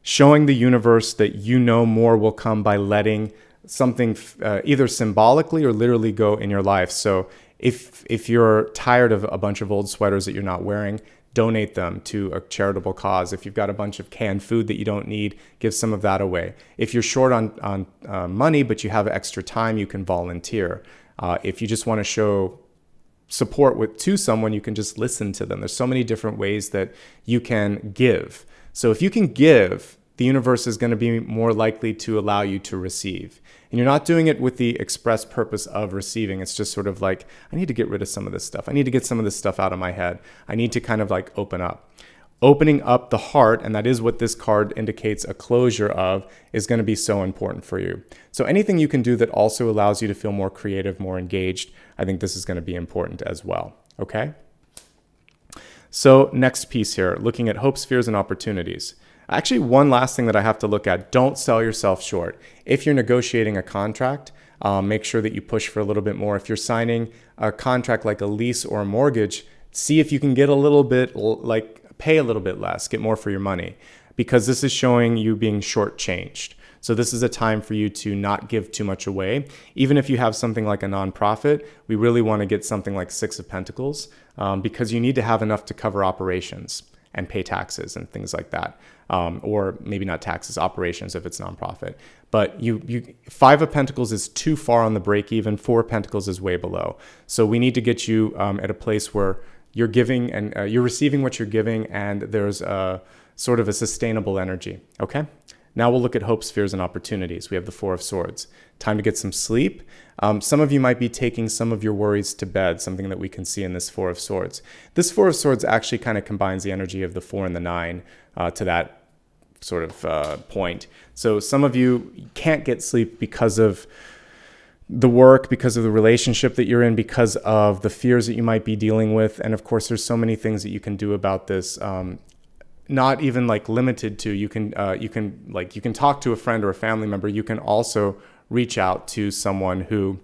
showing the universe that you know more will come by letting something either symbolically or literally go in your life. So if you're tired of a bunch of old sweaters that you're not wearing, donate them to a charitable cause. If you've got a bunch of canned food that you don't need, give some of that away. If you're short on money but you have extra time, you can volunteer. If you just want to show support to someone, you can just listen to them. There's so many different ways that you can give. So if you can give, the universe is going to be more likely to allow you to receive. And you're not doing it with the express purpose of receiving. It's just sort of like, I need to get rid of some of this stuff. I need to get some of this stuff out of my head. I need to kind of like open up. opening up the heart, and that is what this card indicates a closure of, is going to be so important for you. So anything you can do that also allows you to feel more creative, more engaged, I think this is going to be important as well. Okay? So next piece here, looking at hopes, fears, and opportunities. Actually, one last thing that I have to look at, don't sell yourself short. If you're negotiating a contract, make sure that you push for a little bit more. If you're signing a contract like a lease or a mortgage, see if you can get a little bit, pay a little bit less, get more for your money, because this is showing you being shortchanged. So this is a time for you to not give too much away. Even if you have something like a nonprofit, we really want to get something like Six of Pentacles, because you need to have enough to cover operations and pay taxes and things like that. Or maybe not taxes, operations if it's nonprofit. But Five of Pentacles is too far on the break even. Four of Pentacles is way below. So we need to get you at a place where you're giving and you're receiving what you're giving, and there's a sort of a sustainable energy. Okay? Now we'll look at hopes, fears, and opportunities. We have the Four of Swords. Time to get some sleep. Some of you might be taking some of your worries to bed, something that we can see in this Four of Swords. This Four of Swords actually kind of combines the energy of the 4 and the 9 to that sort of point. So some of you can't get sleep because of the work, because of the relationship that you're in, because of the fears that you might be dealing with. And of course, there's so many things that you can do about this. Not even like limited to, you can talk to a friend or a family member. You can also reach out to someone who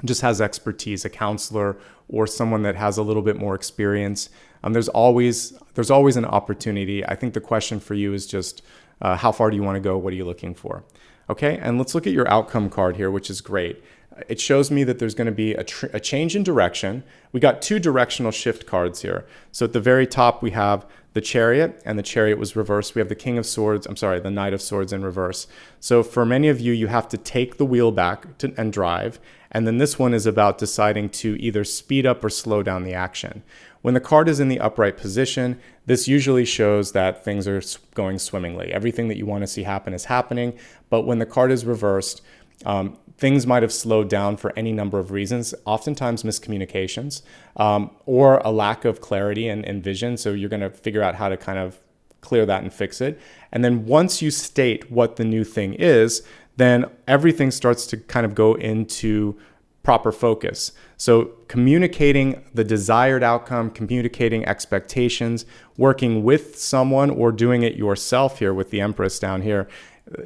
just has expertise, a counselor or someone that has a little bit more experience. There's always an opportunity. I think the question for you is just how far do you want to go? What are you looking for? Okay, and let's look at your outcome card here, which is great. It shows me that there's going to be a change in direction. We got 2 directional shift cards here. So at the very top, we have the Chariot, and the Chariot was reversed. We have the the Knight of Swords in reverse. So for many of you, you have to take the wheel back and drive. And then this one is about deciding to either speed up or slow down the action. When the card is in the upright position, this usually shows that things are going swimmingly. Everything that you want to see happen is happening. But when the card is reversed, things might have slowed down for any number of reasons, oftentimes miscommunications, or a lack of clarity and vision. So you're going to figure out how to kind of clear that and fix it. And then once you state what the new thing is, then everything starts to kind of go into proper focus. So communicating the desired outcome, communicating expectations, working with someone or doing it yourself here with the Empress down here,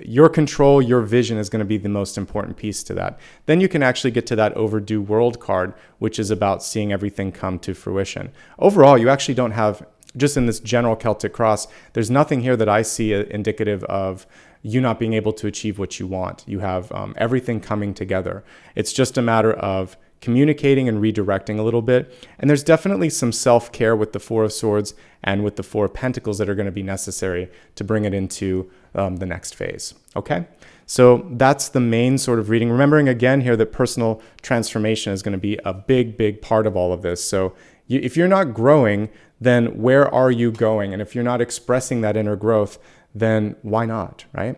your control, your vision is going to be the most important piece to that. Then you can actually get to that overdue world card, which is about seeing everything come to fruition. Overall, you actually don't have, just in this general Celtic Cross, there's nothing here that I see indicative of you not being able to achieve what you want. You have everything coming together. It's just a matter of communicating and redirecting a little bit. And there's definitely some self-care with the Four of Swords and with the Four of Pentacles that are going to be necessary to bring it into the next phase. Okay? So that's the main sort of reading. Remembering again here that personal transformation is going to be a big, big part of all of this. So if you're not growing, then where are you going? And if you're not expressing that inner growth, then why not, right?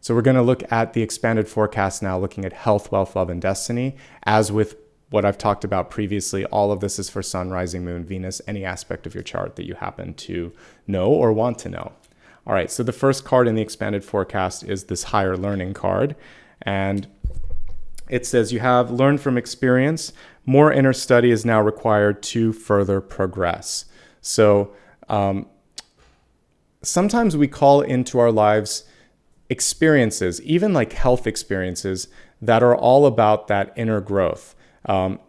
So we're going to look at the expanded forecast now, looking at health, wealth, love, and destiny. As with what I've talked about previously, all of this is for Sun, Rising, Moon, Venus, any aspect of your chart that you happen to know or want to know. All right, so the first card in the expanded forecast is this higher learning card. And it says you have learned from experience. More inner study is now required to further progress. So sometimes we call into our lives experiences, even like health experiences, that are all about that inner growth. They're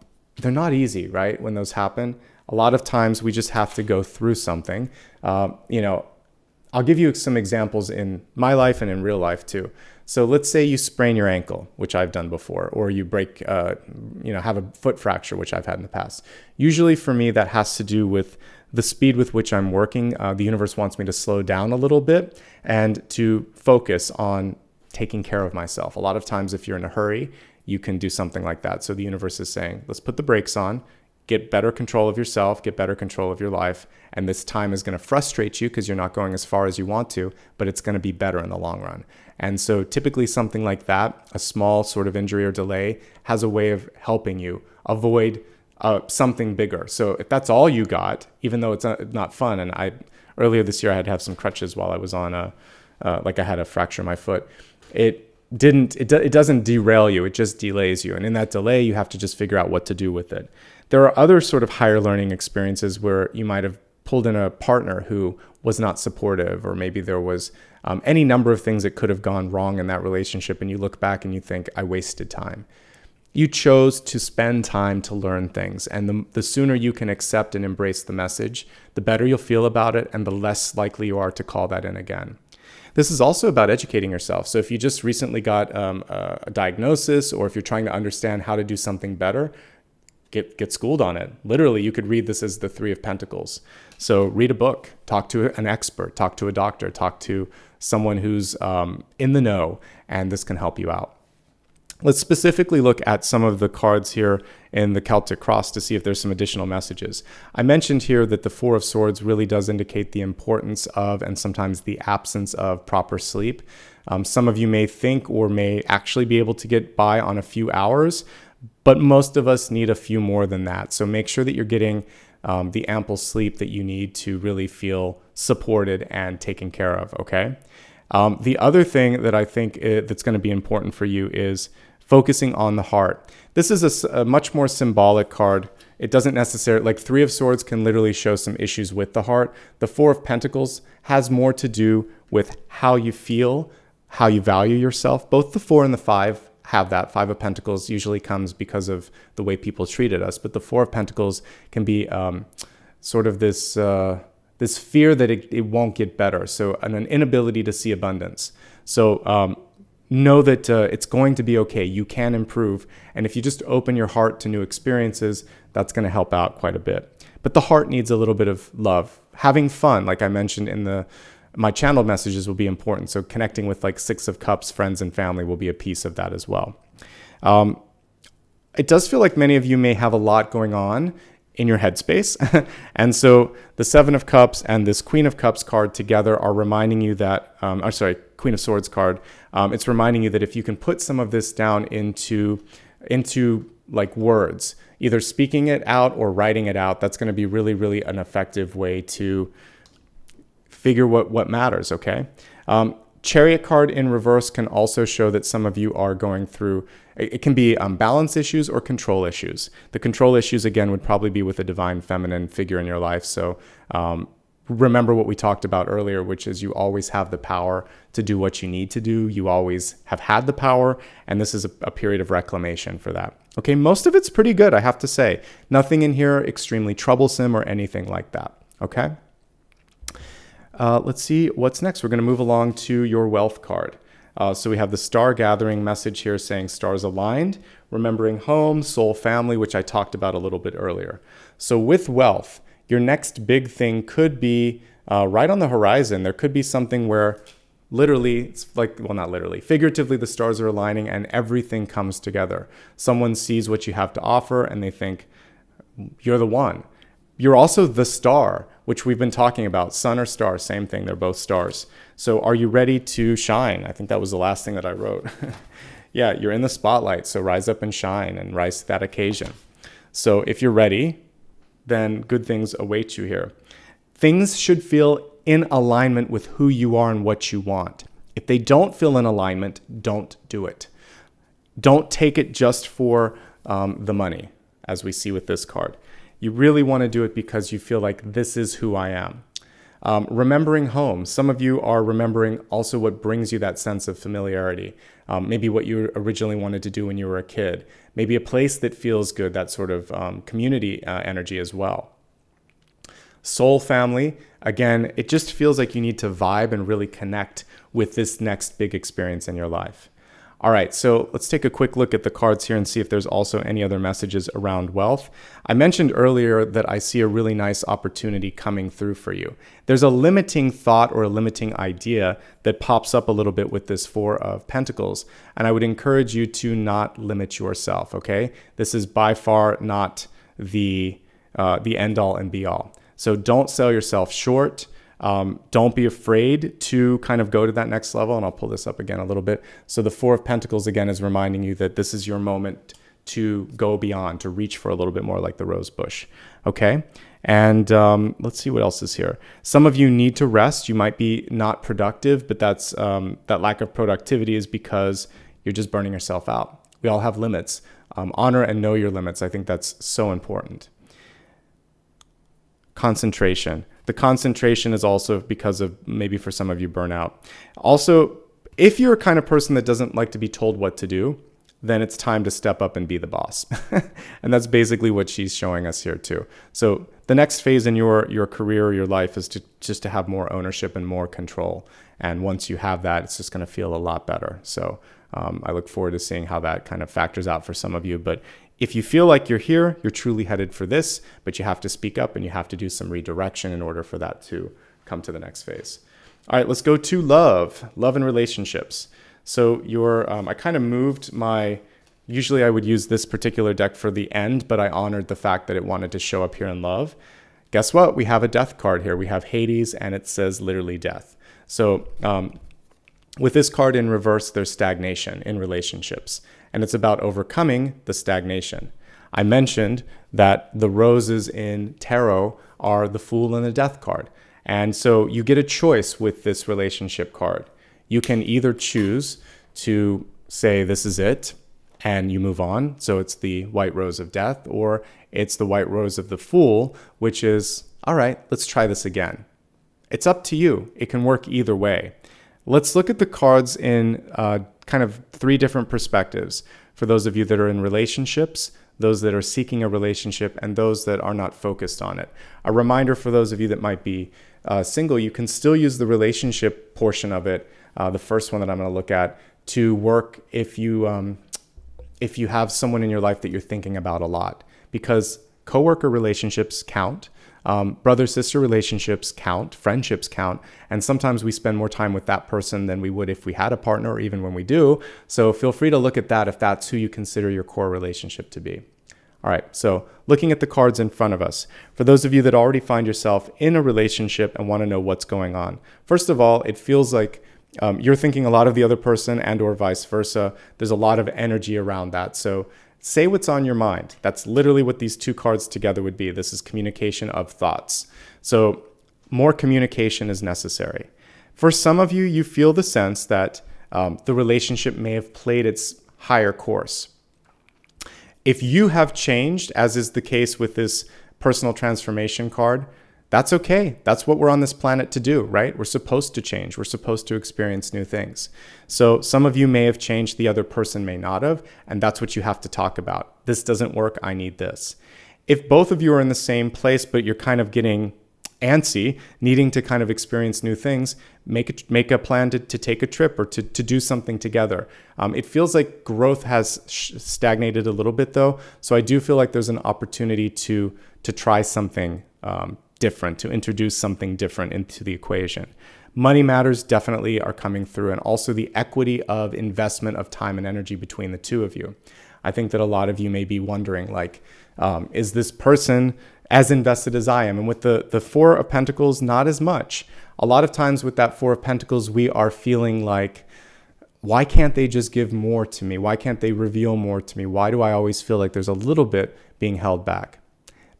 not easy, right? When those happen, a lot of times we just have to go through something. I'll give you some examples in my life and in real life too. So let's say you sprain your ankle, which I've done before, or you break, have a foot fracture, which I've had in the past. Usually for me, that has to do with the speed with which I'm working. The universe wants me to slow down a little bit and to focus on taking care of myself. A lot of times, if you're in a hurry, you can do something like that. So the universe is saying, let's put the brakes on, get better control of yourself, get better control of your life. And this time is going to frustrate you because you're not going as far as you want to, but it's going to be better in the long run. And so typically something like that, a small sort of injury or delay, has a way of helping you avoid something bigger. So if that's all you got, even though it's not fun, and earlier this year I had to have some crutches while I was on like I had a fracture in my foot. It doesn't derail you, it just delays you. And in that delay, you have to just figure out what to do with it. There are other sort of higher learning experiences where you might have pulled in a partner who was not supportive, or maybe there was any number of things that could have gone wrong in that relationship, and you look back and you think, I wasted time. You chose to spend time to learn things, and the sooner you can accept and embrace the message, the better you'll feel about it, and the less likely you are to call that in again. This is also about educating yourself. So if you just recently got a diagnosis, or if you're trying to understand how to do something better, get schooled on it. Literally, you could read this as the Three of Pentacles. So read a book, talk to an expert, talk to a doctor, talk to someone who's in the know, and this can help you out. Let's specifically look at some of the cards here in the Celtic Cross to see if there's some additional messages. I mentioned here that the Four of Swords really does indicate the importance of, and sometimes the absence of, proper sleep. Some of you may think or may actually be able to get by on a few hours, but most of us need a few more than that. So make sure that you're getting the ample sleep that you need to really feel supported and taken care of, okay? The other thing that I think that's going to be important for you is focusing on the heart. This is a much more symbolic card. It doesn't necessarily, like Three of Swords can literally show some issues with the heart. The Four of Pentacles has more to do with how you feel, how you value yourself. Both the Four and the Five have that. Five of Pentacles usually comes because of the way people treated us, but the Four of Pentacles can be sort of this fear that it won't get better. So an inability to see abundance. So know that it's going to be okay. You can improve. And if you just open your heart to new experiences, that's going to help out quite a bit. But the heart needs a little bit of love. Having fun, like I mentioned in my channeled messages, will be important. So connecting with like Six of Cups, friends and family will be a piece of that as well. It does feel like many of you may have a lot going on in your headspace. And so the Seven of Cups and this Queen of Cups card together are reminding you that, Queen of Swords card, it's reminding you that if you can put some of this down into like words, either speaking it out or writing it out, that's going to be really, really an effective way to figure what matters, okay? Chariot card in reverse can also show that some of you are going through, it can be balance issues or control issues. The control issues, again, would probably be with a divine feminine figure in your life. So remember what we talked about earlier, which is you always have the power to do what you need to do. You always have had the power, and this is a period of reclamation for that. Okay, most of it's pretty good, I have to say. Nothing in here extremely troublesome or anything like that, okay? Let's see what's next. We're going to move along to your wealth card. So we have the star gathering message here saying stars aligned, remembering home, soul, family, which I talked about a little bit earlier. So with wealth, your next big thing could be right on the horizon. There could be something where literally, it's like, well, not literally, figuratively, the stars are aligning and everything comes together. Someone sees what you have to offer and they think, you're the one. You're also the star, which we've been talking about. Sun or star, same thing. They're both stars. So are you ready to shine? I think that was the last thing that I wrote. Yeah, you're in the spotlight. So rise up and shine and rise to that occasion. So if you're ready, then good things await you here. Things should feel in alignment with who you are and what you want. If they don't feel in alignment, don't do it. Don't take it just for the money, as we see with this card. You really want to do it because you feel like this is who I am. Remembering home. Some of you are remembering also what brings you that sense of familiarity. Maybe what you originally wanted to do when you were a kid. Maybe a place that feels good, that sort of community energy as well. Soul family. Again, it just feels like you need to vibe and really connect with this next big experience in your life. All right, so let's take a quick look at the cards here and see if there's also any other messages around wealth. I mentioned earlier that I see a really nice opportunity coming through for you. There's a limiting thought or a limiting idea that pops up a little bit with this Four of Pentacles, and I would encourage you to not limit yourself, okay? This is by far not the end-all and be-all. So don't sell yourself short. Don't be afraid to kind of go to that next level. And I'll pull this up again a little bit. So the Four of Pentacles, again, is reminding you that this is your moment to go beyond, to reach for a little bit more like the rose bush. Okay. And let's see what else is here. Some of you need to rest. You might be not productive, but that's that lack of productivity is because you're just burning yourself out. We all have limits. Honor and know your limits. I think that's so important. Concentration. The concentration is also because of maybe for some of you burnout. Also, if you're a kind of person that doesn't like to be told what to do, then it's time to step up and be the boss. And that's basically what she's showing us here too. So the next phase in your career or your life is to have more ownership and more control. And once you have that, it's just going to feel a lot better. So I look forward to seeing how that kind of factors out for some of you. But if you feel like you're here, you're truly headed for this, but you have to speak up and you have to do some redirection in order for that to come to the next phase. All right, let's go to love and relationships. So I kind of moved usually I would use this particular deck for the end, but I honored the fact that it wanted to show up here in love. Guess what? We have a death card here. We have Hades and it says literally death. So with this card in reverse, there's stagnation in relationships, and it's about overcoming the stagnation. I mentioned that the roses in tarot are the Fool and the Death card. And so you get a choice with this relationship card. You can either choose to say this is it and you move on, so it's the white rose of death, or it's the white rose of the Fool, which is, all right, let's try this again. It's up to you. It can work either way. Let's look at the cards in kind of three different perspectives for those of you that are in relationships, those that are seeking a relationship, and those that are not focused on it. A reminder for those of you that might be single, you can still use the relationship portion of it, the first one that I'm going to look at, to work if you have someone in your life that you're thinking about a lot, because coworker relationships count. Brother-sister relationships count, friendships count, and sometimes we spend more time with that person than we would if we had a partner, or even when we do. So feel free to look at that if that's who you consider your core relationship to be. All right, so looking at the cards in front of us, for those of you that already find yourself in a relationship and want to know what's going on, first of all, it feels like you're thinking a lot of the other person and or vice versa. There's a lot of energy around that. So say what's on your mind. That's literally what these two cards together would be. This is communication of thoughts. So more communication is necessary. For some of you, you feel the sense that the relationship may have played its higher course. If you have changed, as is the case with this personal transformation card, that's okay. That's what we're on this planet to do, right? We're supposed to change. We're supposed to experience new things. So some of you may have changed, the other person may not have, and that's what you have to talk about. This doesn't work, I need this. If both of you are in the same place, but you're kind of getting antsy, needing to kind of experience new things, make a plan to take a trip or to do something together. It feels like growth has stagnated a little bit though, so I do feel like there's an opportunity to try something different, to introduce something different into the equation. Money matters definitely are coming through, and also the equity of investment of time and energy between the two of you. I think that a lot of you may be wondering, like, is this person as invested as I am? And with the Four of Pentacles, not as much. A lot of times with that Four of Pentacles, we are feeling like, why can't they just give more to me? Why can't they reveal more to me? Why do I always feel like there's a little bit being held back?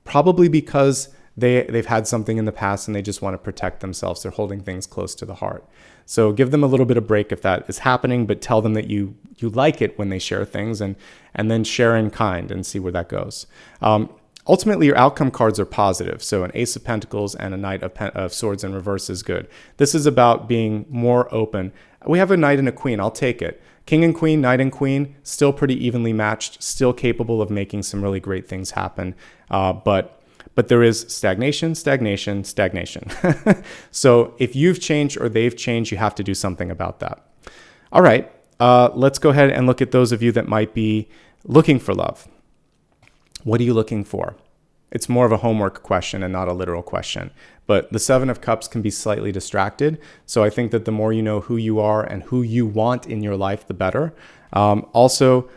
Probably because they've had something in the past and they just want to protect themselves. They're holding things close to the heart. So give them a little bit of break if that is happening, but tell them that you like it when they share things, and then share in kind and see where that goes. Ultimately, your outcome cards are positive. So an Ace of Pentacles and a Knight of Swords in reverse is good. This is about being more open. We have a Knight and a Queen. I'll take it. King and Queen, Knight and Queen, still pretty evenly matched, still capable of making some really great things happen. But there is stagnation. So if you've changed or they've changed, you have to do something about that. All right, let's go ahead and look at those of you that might be looking for love. What are you looking for? It's more of a homework question and not a literal question. But the Seven of Cups can be slightly distracted. So I think that the more you know who you are and who you want in your life, the better. Also,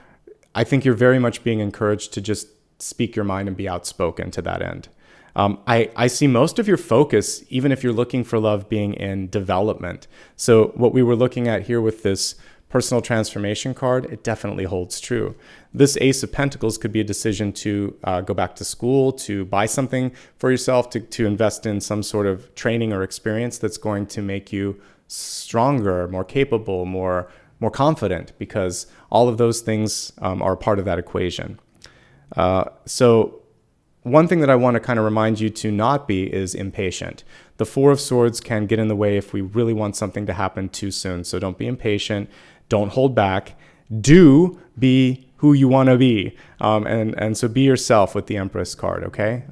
I think you're very much being encouraged to just speak your mind and be outspoken to that end. I see most of your focus, even if you're looking for love, being in development. So what we were looking at here with this personal transformation card, it definitely holds true. This Ace of Pentacles could be a decision to go back to school, to buy something for yourself, to invest in some sort of training or experience that's going to make you stronger, more capable, more confident, because all of those things are part of that equation. So one thing that I want to kind of remind you to not be is impatient. The Four of Swords can get in the way if we really want something to happen too soon. So don't be impatient. Don't hold back. Do be who you want to be. And so be yourself with the Empress card, okay?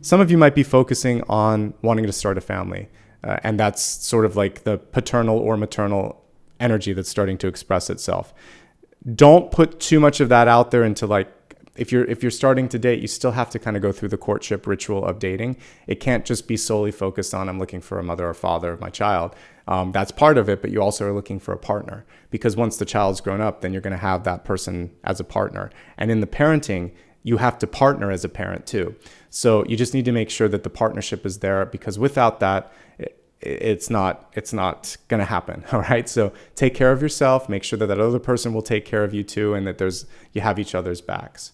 Some of you might be focusing on wanting to start a family. And that's sort of like the paternal or maternal energy that's starting to express itself. Don't put too much of that out there into like, if you're starting to date, you still have to kind of go through the courtship ritual of dating. It can't just be solely focused on, I'm looking for a mother or father of my child. That's part of it, but you also are looking for a partner, because once the child's grown up, then you're going to have that person as a partner. And in the parenting, you have to partner as a parent too. So you just need to make sure that the partnership is there, because without that, it's not going to happen. All right. So take care of yourself, make sure that that other person will take care of you too, and that you have each other's backs.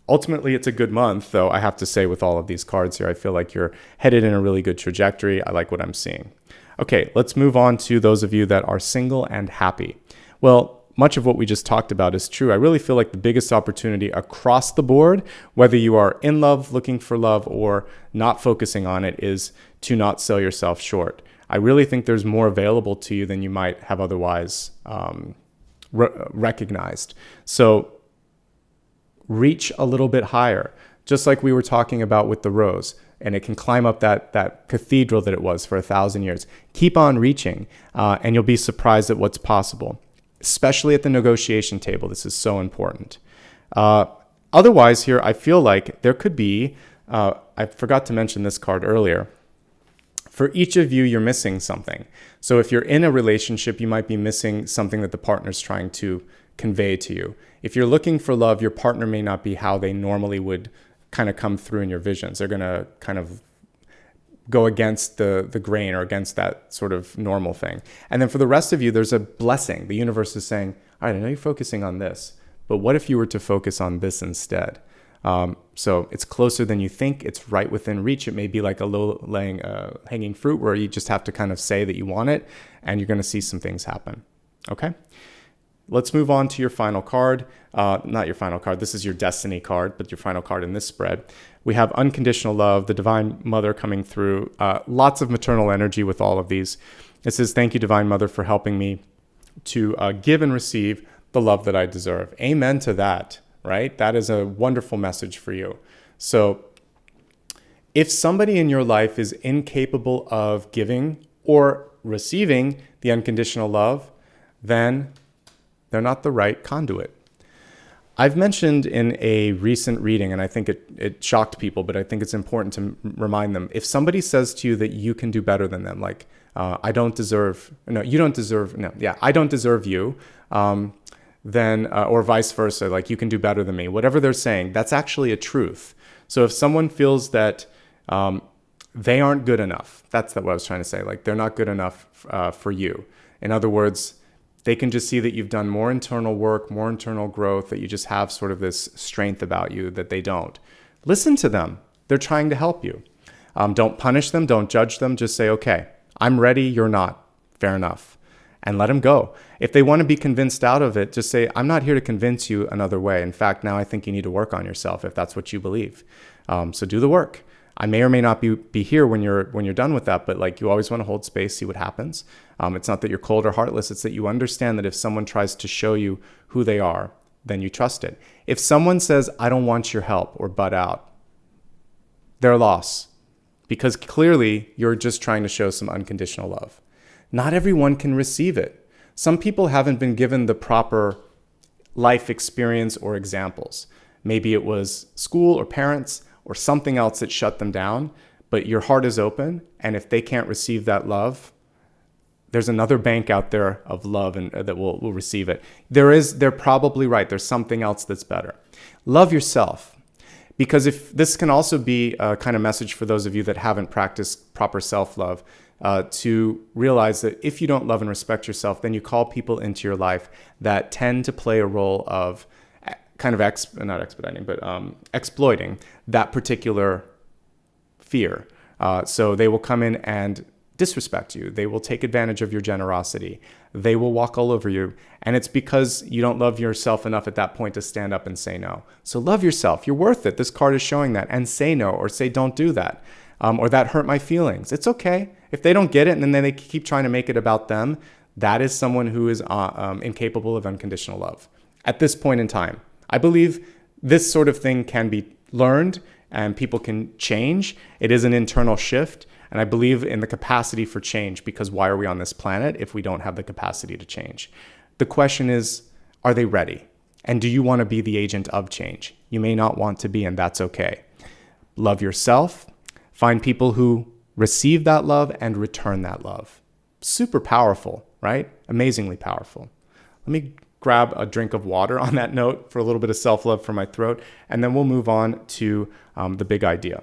Ultimately, it's a good month, though. I have to say, with all of these cards here, I feel like you're headed in a really good trajectory. I like what I'm seeing. Okay, let's move on to those of you that are single and happy. Well, much of what we just talked about is true. I really feel like the biggest opportunity across the board, whether you are in love, looking for love, or not focusing on it, is to not sell yourself short. I really think there's more available to you than you might have otherwise recognized. So reach a little bit higher, just like we were talking about with the rose, and it can climb up that cathedral that it was for 1,000 years. Keep on reaching, and you'll be surprised at what's possible, especially at the negotiation table. This is so important. Otherwise here, I feel like there could be, I forgot to mention this card earlier. For each of you, you're missing something. So if you're in a relationship, you might be missing something that the partner's trying to convey to you. If you're looking for love, your partner may not be how they normally would kind of come through in your visions. They're going to kind of go against the grain or against that sort of normal thing. And then for the rest of you, there's a blessing. The universe is saying, all right, I know you're focusing on this, but what if you were to focus on this instead? So it's closer than you think. It's right within reach. It may be like a low-lying hanging fruit where you just have to kind of say that you want it, and you're going to see some things happen. Okay? Let's move on to your final card. Not your final card. This is your destiny card, but your final card in this spread. We have unconditional love, the Divine Mother coming through. Lots of maternal energy with all of these. It says, thank you, Divine Mother, for helping me to give and receive the love that I deserve. Amen to that, right? That is a wonderful message for you. So if somebody in your life is incapable of giving or receiving the unconditional love, then they're not the right conduit. I've mentioned in a recent reading, and I think it shocked people, but I think it's important to remind them, if somebody says to you that you can do better than them, like, I don't deserve you, then, or vice versa, like you can do better than me, whatever they're saying, that's actually a truth. So if someone feels that they aren't good enough, that's what I was trying to say, like they're not good enough for you. In other words, they can just see that you've done more internal work, more internal growth, that you just have sort of this strength about you that they don't. Listen to them. They're trying to help you. Don't punish them. Don't judge them. Just say, okay, I'm ready. You're not. Fair enough. And let them go. If they want to be convinced out of it, just say, I'm not here to convince you another way. In fact, now I think you need to work on yourself if that's what you believe. So do the work. I may or may not be here when you're done with that, but like you always want to hold space, see what happens. It's not that you're cold or heartless. It's that you understand that if someone tries to show you who they are, then you trust it. If someone says, I don't want your help or butt out, they're a loss, because clearly you're just trying to show some unconditional love. Not everyone can receive it. Some people haven't been given the proper life experience or examples. Maybe it was school or parents or something else that shut them down, but your heart is open, and if they can't receive that love, there's another bank out there of love and that will receive it. They're probably right. There's something else that's better. Love yourself, because if this can also be a kind of message for those of you that haven't practiced proper self-love. to realize that if you don't love and respect yourself, then you call people into your life that tend to play a role of kind of exploiting that particular fear. So they will come in and disrespect you. They will take advantage of your generosity. They will walk all over you. And it's because you don't love yourself enough at that point to stand up and say no. So love yourself. You're worth it. This card is showing that. And say no, or say don't do that. Or that hurt my feelings. It's okay. If they don't get it and then they keep trying to make it about them, that is someone who is incapable of unconditional love. At this point in time, I believe this sort of thing can be learned and people can change. It is an internal shift. And I believe in the capacity for change, because why are we on this planet if we don't have the capacity to change? The question is, are they ready? And do you want to be the agent of change? You may not want to be, and that's okay. Love yourself. Find people who receive that love and return that love. Super powerful, right? Amazingly powerful. Let me grab a drink of water on that note for a little bit of self-love for my throat, and then we'll move on to the big idea.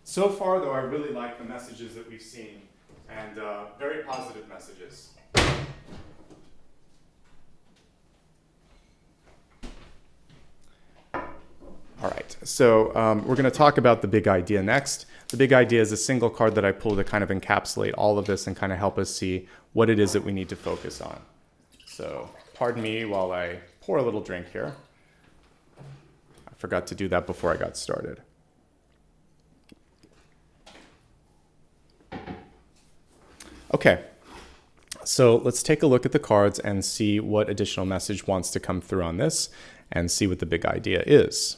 So far, though, I really like the messages that we've seen, and very positive messages. All right, so we're going to talk about the big idea next. The big idea is a single card that I pulled to kind of encapsulate all of this and kind of help us see what it is that we need to focus on. So pardon me while I pour a little drink here. I forgot to do that before I got started. Okay, so let's take a look at the cards and see what additional message wants to come through on this and see what the big idea is.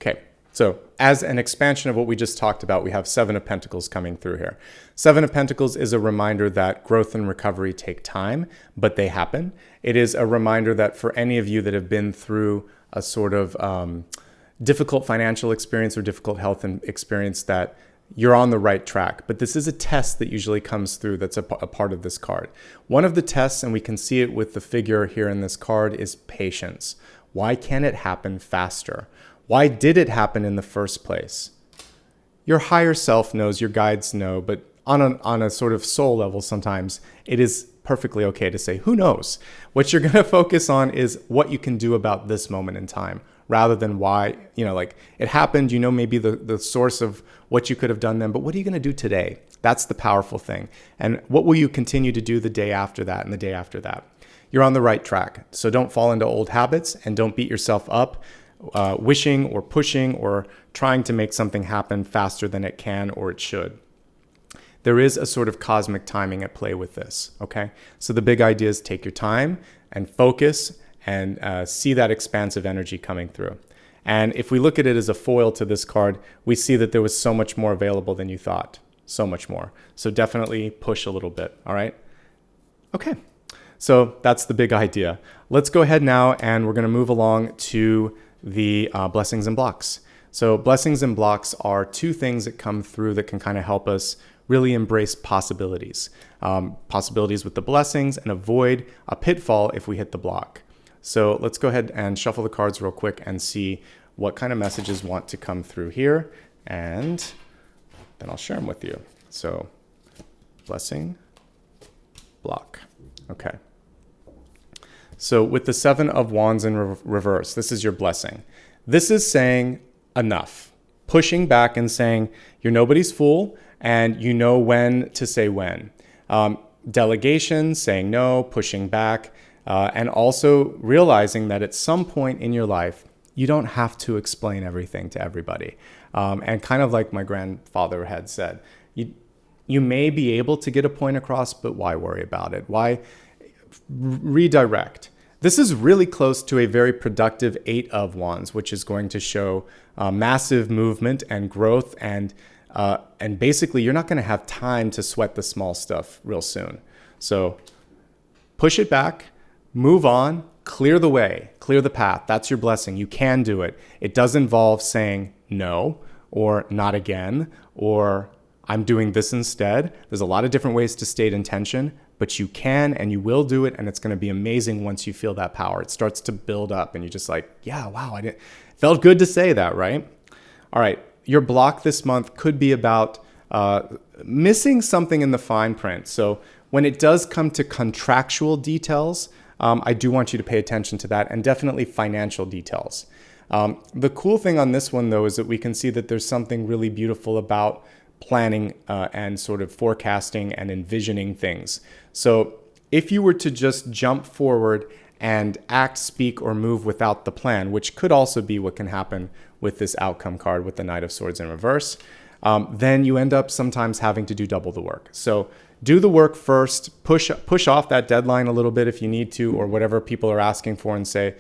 Okay, so as an expansion of what we just talked about, we have Seven of Pentacles coming through here. Seven of Pentacles is a reminder that growth and recovery take time, but they happen. It is a reminder that for any of you that have been through a sort of difficult financial experience or difficult health experience, that you're on the right track. But this is a test that usually comes through that's a part of this card. One of the tests, and we can see it with the figure here in this card, is patience. Why can't it happen faster? Why did it happen in the first place? Your higher self knows, your guides know, but on a sort of soul level, sometimes it is perfectly okay to say, who knows? What you're going to focus on is what you can do about this moment in time, rather than why, like it happened, maybe the source of what you could have done then, but what are you going to do today? That's the powerful thing. And what will you continue to do the day after that and the day after that? You're on the right track. So don't fall into old habits and don't beat yourself up wishing or pushing or trying to make something happen faster than it can or it should. There is a sort of cosmic timing at play with this, okay? So the big idea is take your time and focus and see that expansive energy coming through. And if we look at it as a foil to this card, we see that there was so much more available than you thought. So much more. So definitely push a little bit, all right? Okay, so that's the big idea. Let's go ahead now and we're gonna move along to the blessings and blocks. So blessings and blocks are two things that come through that can kind of help us really embrace possibilities. Possibilities with the blessings and avoid a pitfall if we hit the block. So let's go ahead and shuffle the cards real quick and see what kind of messages want to come through here. And then I'll share them with you. So blessing, block. Okay. So with the Seven of Wands in reverse, this is your blessing. This is saying enough. Pushing back and saying you're nobody's fool and you know when to say when. Delegation, saying no, pushing back, and also realizing that at some point in your life, you don't have to explain everything to everybody. And kind of like my grandfather had said, you may be able to get a point across, but why worry about it? Why redirect? This is really close to a very productive Eight of Wands, which is going to show massive movement and growth, and basically you're not going to have time to sweat the small stuff real soon. So push it back, move on, clear the way, clear the path. That's your blessing. You can do it. It does involve saying no, or not again, or I'm doing this instead. There's a lot of different ways to state intention, but you can and you will do it, and it's going to be amazing once you feel that power. It starts to build up, and you're just like, yeah, wow, felt good to say that, right? All right, your block this month could be about missing something in the fine print. So when it does come to contractual details, I do want you to pay attention to that, and definitely financial details. The cool thing on this one, though, is that we can see that there's something really beautiful about planning and sort of forecasting and envisioning things. So if you were to just jump forward and act, speak, or move without the plan, which could also be what can happen with this outcome card with the Knight of Swords in reverse, then you end up sometimes having to do double the work. So do the work first, push off that deadline a little bit if you need to, or whatever people are asking for, and say,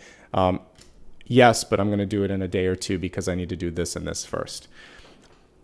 yes, but I'm going to do it in a day or two because I need to do this and this first.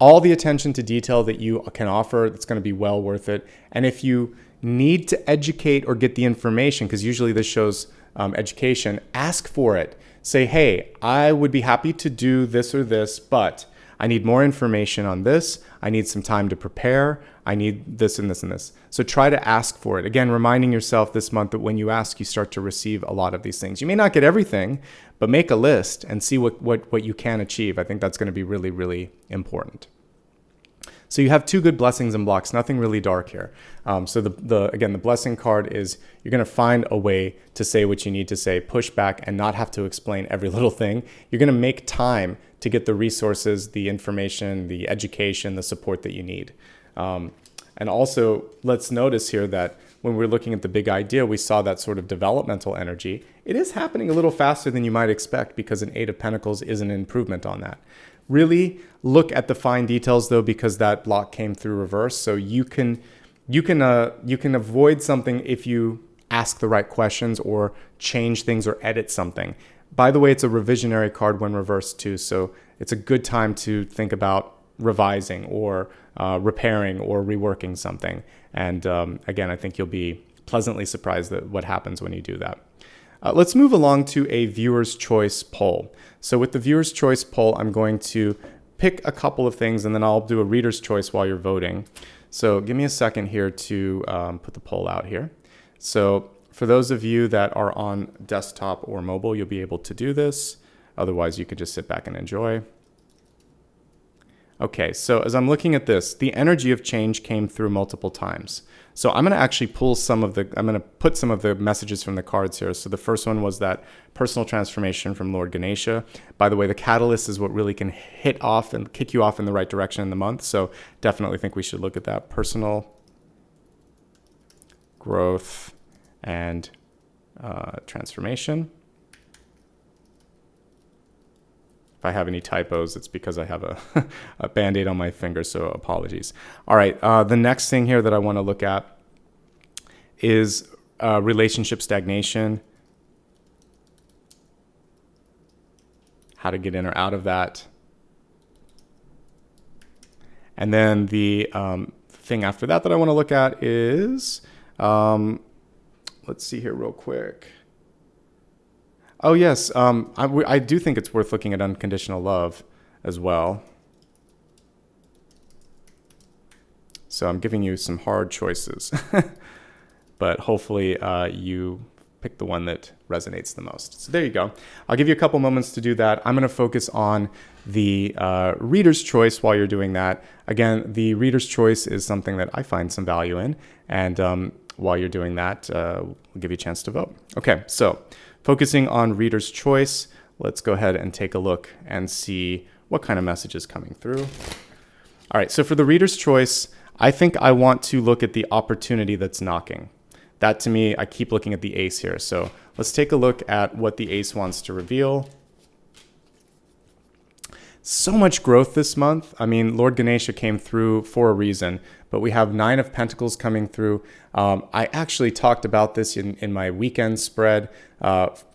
All the attention to detail that you can offer, it's going to be well worth it. And if you need to educate or get the information, because usually this shows education, ask for it. Say, hey, I would be happy to do this or this, but I need more information on this. I need some time to prepare. I need this and this and this. So try to ask for it. Again, reminding yourself this month that when you ask, you start to receive a lot of these things. You may not get everything, but make a list and see what you can achieve. I think that's going to be really, really important. So you have two good blessings and blocks, nothing really dark here. So again, the blessing card is you're going to find a way to say what you need to say, push back, and not have to explain every little thing. You're going to make time to get the resources, the information, the education, the support that you need. And also, let's notice here that when we're looking at the big idea, we saw that sort of developmental energy. It is happening a little faster than you might expect because an Eight of Pentacles is an improvement on that. Really look at the fine details, though, because that block came through reverse. So you can avoid something if you ask the right questions or change things or edit something. By the way, it's a revisionary card when reversed too, so it's a good time to think about revising or repairing or reworking something. And again, I think you'll be pleasantly surprised at what happens when you do that. Let's move along to a viewer's choice poll. So with the viewer's choice poll, I'm going to pick a couple of things, and then I'll do a reader's choice while you're voting. So give me a second here to put the poll out here. So for those of you that are on desktop or mobile, you'll be able to do this. Otherwise, you could just sit back and enjoy. Okay, so as I'm looking at this, the energy of change came through multiple times. So I'm going to actually put some of the messages from the cards here. So the first one was that personal transformation from Lord Ganesha. By the way, the catalyst is what really can hit off and kick you off in the right direction in the month. So definitely think we should look at that. Personal growth and transformation. If I have any typos, it's because I have a Band-Aid on my finger, so apologies. All right, the next thing here that I want to look at is relationship stagnation, how to get in or out of that. And then the thing after that I want to look at is, let's see here real quick. Oh, yes. I do think it's worth looking at unconditional love as well. So I'm giving you some hard choices, but hopefully you pick the one that resonates the most. So there you go. I'll give you a couple moments to do that. I'm going to focus on the reader's choice while you're doing that. Again, the reader's choice is something that I find some value in. And while you're doing that, we'll give you a chance to vote. Okay, so focusing on reader's choice, let's go ahead and take a look and see what kind of message is coming through. All right, so for the reader's choice, I think I want to look at the opportunity that's knocking. That to me, I keep looking at the ace here. So let's take a look at what the ace wants to reveal. So much growth this month. I mean, Lord Ganesha came through for a reason, but we have 9 of Pentacles coming through. I actually talked about this in my weekend spread.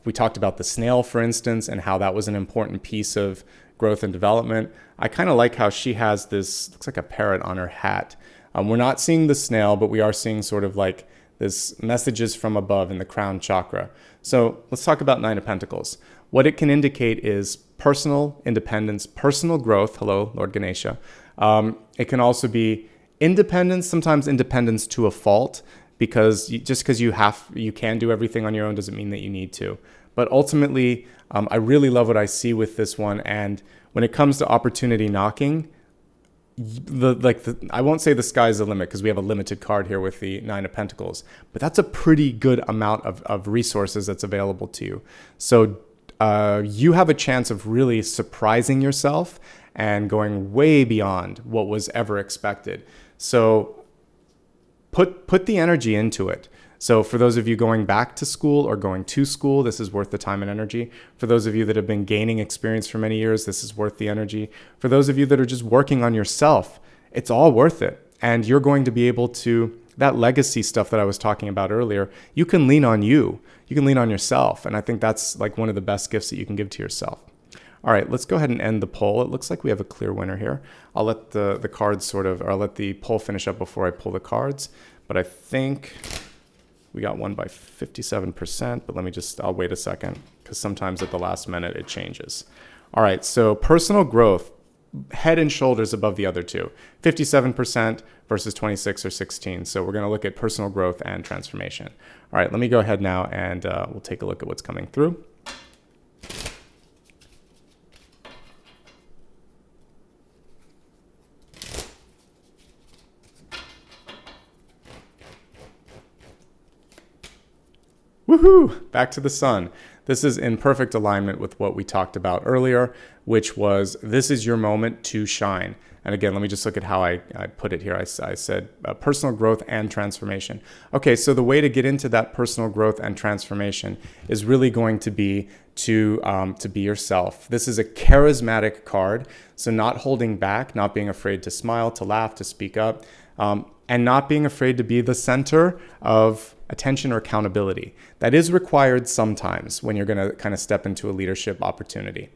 We talked about the snail, for instance, and how that was an important piece of growth and development. I kind of like how she has this, looks like a parrot on her hat. We're not seeing the snail, but we are seeing sort of like this messages from above in the crown chakra. So let's talk about 9 of Pentacles. What it can indicate is personal independence, personal growth. Hello, Lord Ganesha. It can also be Independence, sometimes independence to a fault, because just because you can do everything on your own doesn't mean that you need to. But ultimately, I really love what I see with this one. And when it comes to opportunity knocking, I won't say the sky's the limit because we have a limited card here with the Nine of Pentacles, but that's a pretty good amount of resources that's available to you. So you have a chance of really surprising yourself and going way beyond what was ever expected. So put the energy into it. So for those of you going back to school or going to school, this is worth the time and energy. For those of you that have been gaining experience for many years, this is worth the energy. For those of you that are just working on yourself, it's all worth it. And you're going to be able to, that legacy stuff that I was talking about earlier, you can lean on you. You can lean on yourself. And I think that's like one of the best gifts that you can give to yourself. All right, let's go ahead and end the poll. It looks like we have a clear winner here. I'll let the cards I'll let the poll finish up before I pull the cards. But I think we got one by 57%, but I'll wait a second because sometimes at the last minute it changes. All right, so personal growth, head and shoulders above the other two, 57% versus 26 or 16. So we're gonna look at personal growth and transformation. All right, let me go ahead now and we'll take a look at what's coming through. Woohoo! Back to the sun. This is in perfect alignment with what we talked about earlier, which was this is your moment to shine. And again, let me just look at how I put it here. I said personal growth and transformation. Okay, so the way to get into that personal growth and transformation is really going to be to be yourself. This is a charismatic card, so not holding back, not being afraid to smile, to laugh, to speak up, and not being afraid to be the center of attention or accountability. That is required sometimes when you're going to kind of step into a leadership opportunity.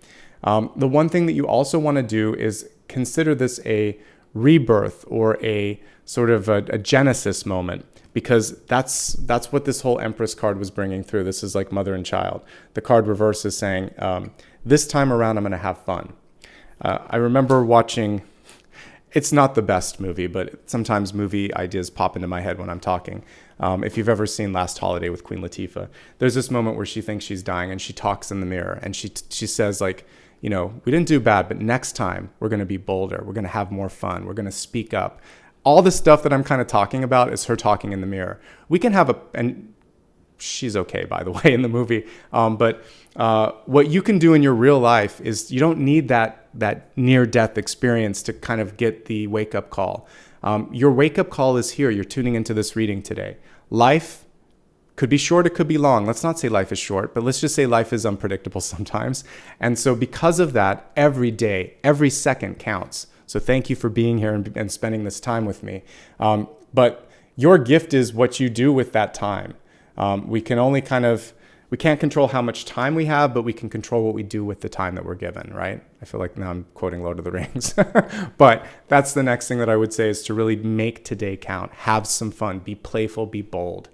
The one thing that you also want to do is consider this a rebirth or a sort of a genesis moment, because that's what this whole Empress card was bringing through. This is like mother and child. The card reverse is saying, this time around, I'm going to have fun. I remember watching, it's not the best movie, but sometimes movie ideas pop into my head when I'm talking. If you've ever seen Last Holiday with Queen Latifah, there's this moment where she thinks she's dying and she talks in the mirror and she says like, you know, we didn't do bad, but next time we're going to be bolder. We're going to have more fun. We're going to speak up. All the stuff that I'm kind of talking about is her talking in the mirror. We can have and she's okay, by the way, in the movie. But what you can do in your real life is you don't need that near-death experience to kind of get the wake-up call. Your wake-up call is here. You're tuning into this reading today. Life could be short, it could be long. Let's not say life is short, but let's just say life is unpredictable sometimes. And so because of that, every day, every second counts. So thank you for being here and spending this time with me. But your gift is what you do with that time. We can't control how much time we have, but we can control what we do with the time that we're given, right? I feel like now I'm quoting Lord of the Rings. But that's the next thing that I would say is to really make today count. Have some fun. Be playful. Be bold.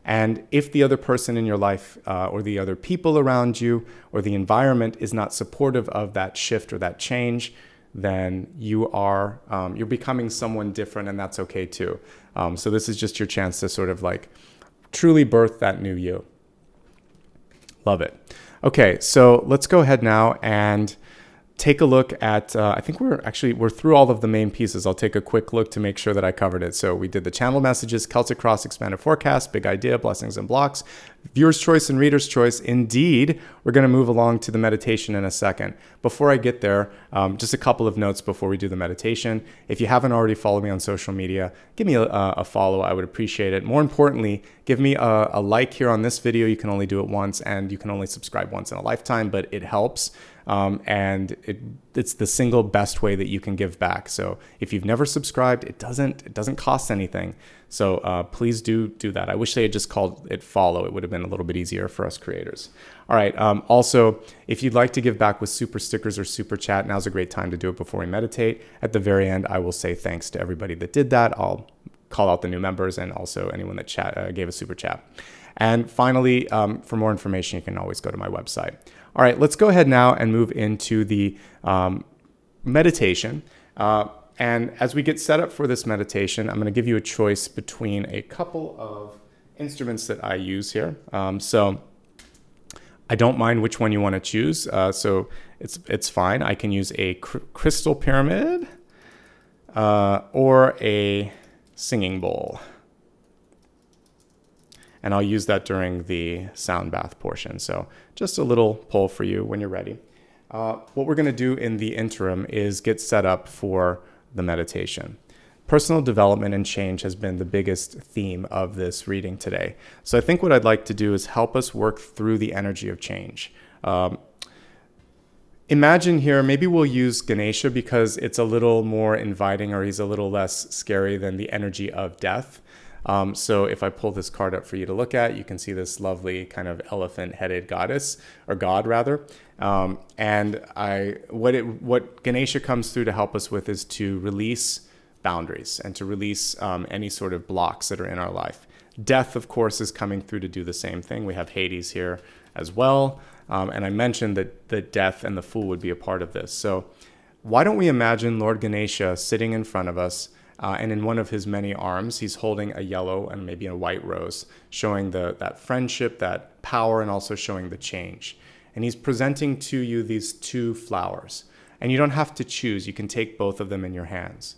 And if the other person in your life or the other people around you or the environment is not supportive of that shift or that change, then you're becoming someone different, and that's okay too. So this is just your chance to sort of like truly birth that new you. Love it. Okay, so let's go ahead now and take a look at, I think we're through all of the main pieces. I'll take a quick look to make sure that I covered it. So we did the channel messages, Celtic Cross, expanded forecast, big idea, blessings and blocks, viewer's choice and reader's choice. Indeed, we're going to move along to the meditation in a second. Before I get there, just a couple of notes before we do the meditation. If you haven't already followed me on social media, give me a follow. I would appreciate it. More importantly, give me a like here on this video. You can only do it once, and you can only subscribe once in a lifetime, but it helps. And it's the single best way that you can give back. So if you've never subscribed, it doesn't cost anything. So please do that. I wish they had just called it follow. It would have been a little bit easier for us creators. All right. Also, if you'd like to give back with super stickers or super chat, now's a great time to do it before we meditate. At the very end, I will say thanks to everybody that did that. I'll call out the new members and also anyone that gave a super chat. And finally, for more information, you can always go to my website. All right, let's go ahead now and move into the meditation. And as we get set up for this meditation, I'm going to give you a choice between a couple of instruments that I use here. So I don't mind which one you want to choose. So it's fine. I can use a crystal pyramid or a singing bowl. And I'll use that during the sound bath portion. So just a little poll for you when you're ready. What we're going to do in the interim is get set up for the meditation. Personal development and change has been the biggest theme of this reading today. So I think what I'd like to do is help us work through the energy of change. Imagine here, maybe we'll use Ganesha because it's a little more inviting, or he's a little less scary than the energy of death. So if I pull this card up for you to look at, you can see this lovely kind of elephant-headed goddess, or god rather. And what Ganesha comes through to help us with is to release boundaries and to release any sort of blocks that are in our life. Death, of course, is coming through to do the same thing. We have Hades here as well. And I mentioned that death and the Fool would be a part of this. So why don't we imagine Lord Ganesha sitting in front of us, and in one of his many arms, he's holding a yellow and maybe a white rose, showing that friendship, that power, and also showing the change. And he's presenting to you these two flowers. And you don't have to choose. You can take both of them in your hands.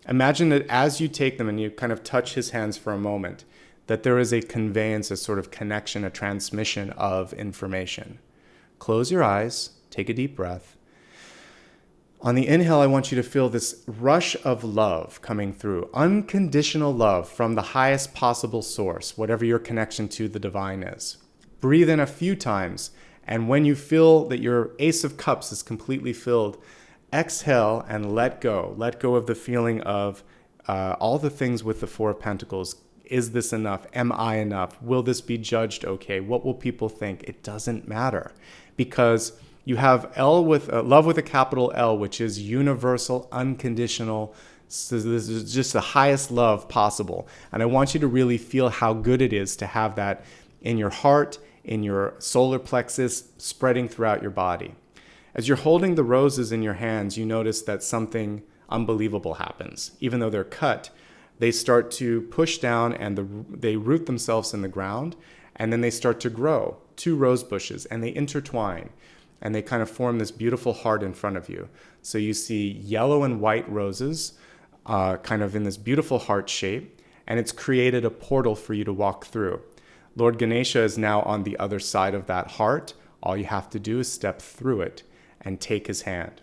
Imagine that as you take them and you kind of touch his hands for a moment, that there is a conveyance, a sort of connection, a transmission of information. Close your eyes, take a deep breath. On the inhale, I want you to feel this rush of love coming through, unconditional love from the highest possible source, whatever your connection to the divine is. Breathe in a few times, and when you feel that your Ace of Cups is completely filled, exhale and let go. Let go of the feeling of all the things with the Four of Pentacles. Is this enough? Am I enough? Will this be judged okay? What will people think? It doesn't matter, because you have love with a capital L, which is universal, unconditional. So this is just the highest love possible. And I want you to really feel how good it is to have that in your heart, in your solar plexus, spreading throughout your body. As you're holding the roses in your hands, you notice that something unbelievable happens. Even though they're cut, they start to push down and they root themselves in the ground, and then they start to grow. Two rose bushes, and they intertwine, and they kind of form this beautiful heart in front of you. So you see yellow and white roses kind of in this beautiful heart shape, and it's created a portal for you to walk through. Lord Ganesha is now on the other side of that heart. All you have to do is step through it and take his hand.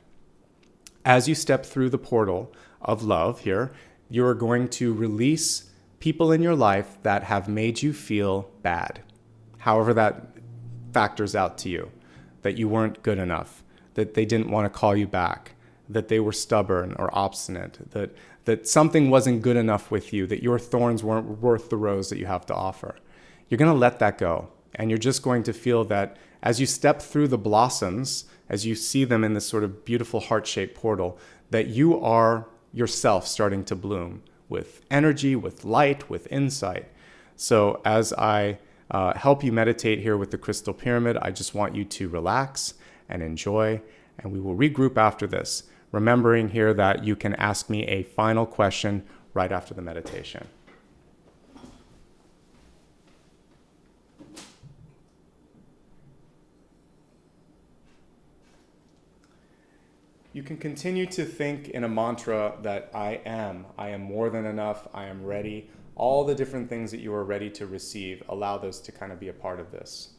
As you step through the portal of love here, you're going to release people in your life that have made you feel bad, however that factors out to you, that you weren't good enough, that they didn't want to call you back, that they were stubborn or obstinate, that something wasn't good enough with you, that your thorns weren't worth the rose that you have to offer. You're going to let that go, and you're just going to feel that as you step through the blossoms, as you see them in this sort of beautiful heart-shaped portal, that you are yourself starting to bloom with energy, with light, with insight. So as I help you meditate here with the crystal pyramid, I just want you to relax and enjoy, and we will regroup after this, remembering here that you can ask me a final question right after the meditation. You can continue to think in a mantra that I am more than enough, I am ready. All the different things that you are ready to receive, allow those to kind of be a part of this.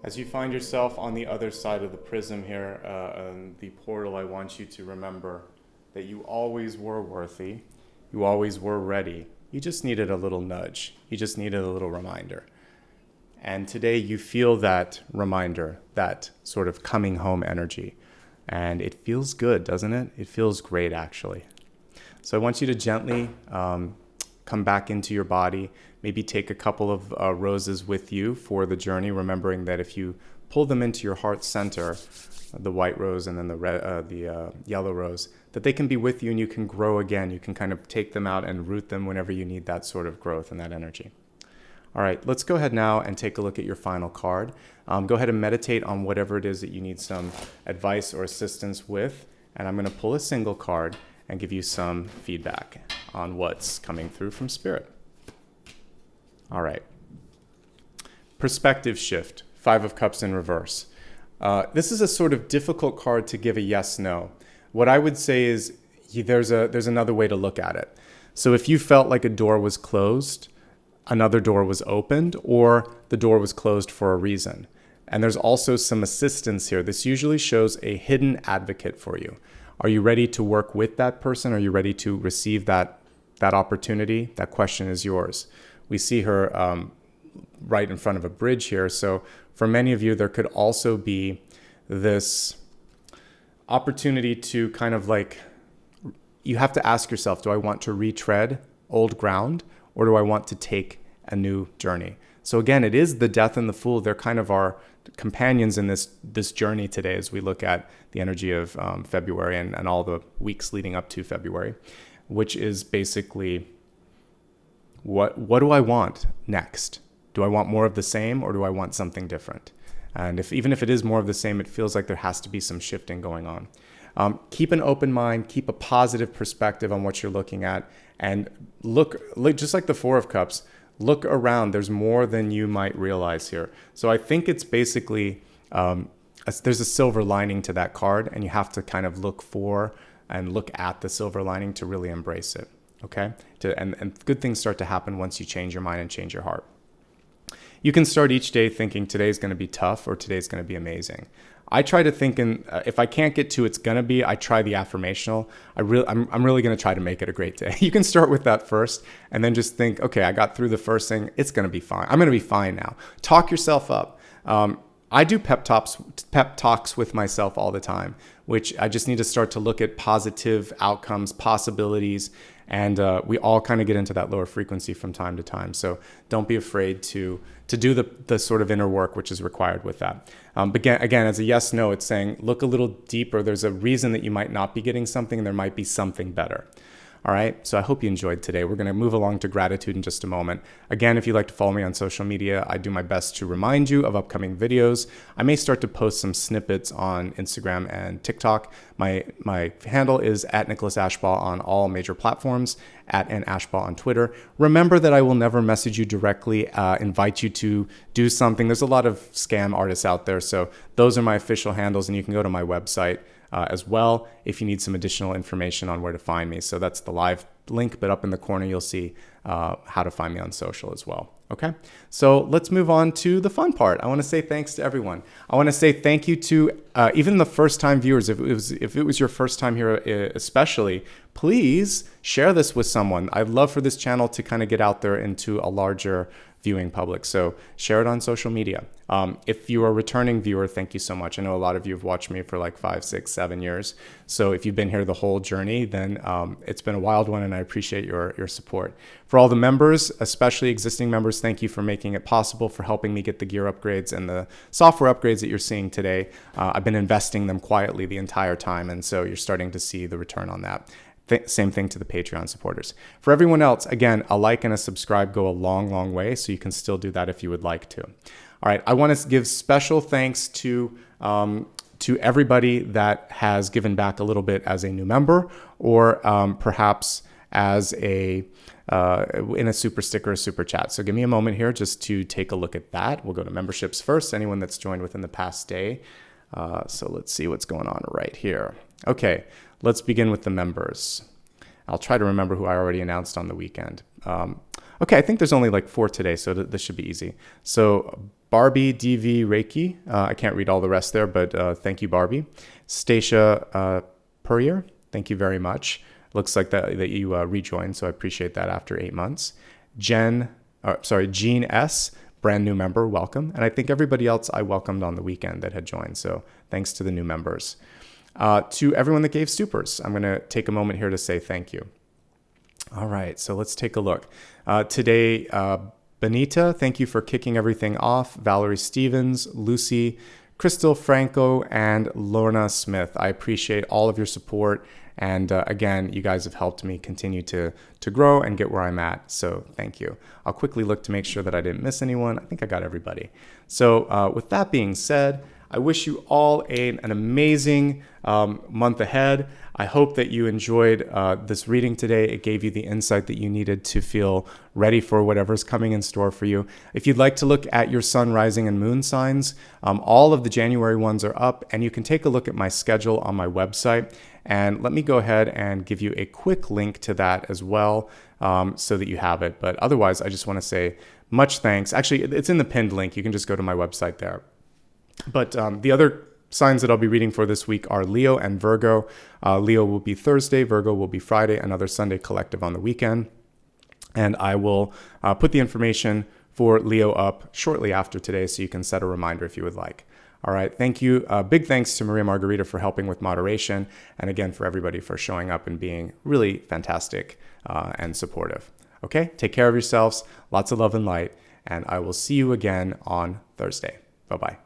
As you find yourself on the other side of the prism here, the portal, I want you to remember that you always were worthy. You always were ready. You just needed a little nudge. You just needed a little reminder. And today you feel that reminder, that sort of coming home energy. And it feels good, doesn't it? It feels great, actually. So I want you to gently come back into your body. Maybe take a couple of roses with you for the journey, remembering that if you pull them into your heart center, the white rose and then the yellow rose, that they can be with you and you can grow again. You can kind of take them out and root them whenever you need that sort of growth and that energy. All right, let's go ahead now and take a look at your final card. Go ahead and meditate on whatever it is that you need some advice or assistance with. And I'm going to pull a single card and give you some feedback on what's coming through from Spirit. All right. Perspective shift, 5 of Cups in reverse. This is a sort of difficult card to give a yes/no. What I would say is there's another way to look at it. So if you felt like a door was closed, another door was opened, or the door was closed for a reason. And there's also some assistance here. This usually shows a hidden advocate for you. Are you ready to work with that person? Are you ready to receive that opportunity? That question is yours. We see her right in front of a bridge here. So for many of you, there could also be this opportunity to kind of like, you have to ask yourself, do I want to retread old ground, or do I want to take a new journey? So again, it is the Death and the Fool. They're kind of our companions in this journey today as we look at the energy of February and all the weeks leading up to February, which is basically what do I want next? Do I want more of the same, or do I want something different? And even if it is more of the same, it feels like there has to be some shifting going on. Keep an open mind, keep a positive perspective on what you're looking at, and look just like the 4 of Cups, look around. There's more than you might realize here. So I think it's basically, there's a silver lining to that card, and you have to kind of look for and look at the silver lining to really embrace it, okay? And good things start to happen once you change your mind and change your heart. You can start each day thinking today's going to be tough or today's going to be amazing. I try to think if I can't get to it's going to be, I try the affirmational. I'm really going to try to make it a great day. You can start with that first and then just think, okay, I got through the first thing. It's going to be fine. I'm going to be fine now. Talk yourself up. I do pep talks with myself all the time, which I just need to start to look at positive outcomes, possibilities, and we all kind of get into that lower frequency from time to time. So don't be afraid to do the sort of inner work which is required with that. But again, as a yes/no, it's saying look a little deeper. There's a reason that you might not be getting something, and there might be something better. All right, so I hope you enjoyed today. We're going to move along to gratitude in just a moment. Again, if you'd like to follow me on social media, I do my best to remind you of upcoming videos. I may start to post some snippets on Instagram and TikTok. My handle is @NicholasAshbaugh on all major platforms, @NAshbaugh on Twitter. Remember that I will never message you directly, invite you to do something. There's a lot of scam artists out there, so those are my official handles, and you can go to my website as well if you need some additional information on where to find me. So that's the live link, but up in the corner you'll see how to find me on social as well. Okay, so let's move on to the fun part. I want to say thanks to everyone. I want to say thank you to even the first-time viewers. If it was your first time here especially, please share this with someone. I'd love for this channel to kind of get out there into a larger viewing public. So share it on social media. If you are a returning viewer, thank you so much. I know a lot of you have watched me for like 5, 6, 7 years. So if you've been here the whole journey, then it's been a wild one, and I appreciate your support. For all the members, especially existing members, thank you for making it possible, for helping me get the gear upgrades and the software upgrades that you're seeing today. I've been investing them quietly the entire time, and so you're starting to see the return on that. Same thing to the Patreon supporters. For everyone else, again, a like and a subscribe go a long, long way, so you can still do that if you would like to. All right, I want to give special thanks to everybody that has given back a little bit as a new member, or perhaps as in a super sticker or super chat. So give me a moment here just to take a look at that. We'll go to memberships first, anyone that's joined within the past day. So let's see what's going on right here. Okay, let's begin with the members. I'll try to remember who I already announced on the weekend. Okay, I think there's only like 4 today, so this should be easy. So Barbie DV Reiki, I can't read all the rest there, but thank you, Barbie. Stacia Purrier, thank you very much. Looks like that you rejoined, so I appreciate that after 8 months. Jean S, brand new member, welcome. And I think everybody else I welcomed on the weekend that had joined, so thanks to the new members. To everyone that gave supers, I'm going to take a moment here to say thank you. All right, so let's take a look. Today, Benita, thank you for kicking everything off. Valerie Stevens, Lucy, Crystal Franco, and Lorna Smith. I appreciate all of your support. And again, you guys have helped me continue to grow and get where I'm at. So thank you. I'll quickly look to make sure that I didn't miss anyone. I think I got everybody. So with that being said, I wish you all an amazing month ahead. I hope that you enjoyed this reading today. It gave you the insight that you needed to feel ready for whatever's coming in store for you. If you'd like to look at your sun, rising, and moon signs, all of the January ones are up, and you can take a look at my schedule on my website. And let me go ahead and give you a quick link to that as well, so that you have it. But otherwise, I just want to say much thanks. Actually, it's in the pinned link. You can just go to my website there. But the other signs that I'll be reading for this week are Leo and Virgo. Leo will be Thursday, Virgo will be Friday, another Sunday collective on the weekend. And I will put the information for Leo up shortly after today, so you can set a reminder if you would like. All right, thank you. Big thanks to Maria Margarita for helping with moderation, and again, for everybody for showing up and being really fantastic and supportive. Okay, take care of yourselves. Lots of love and light, and I will see you again on Thursday. Bye-bye.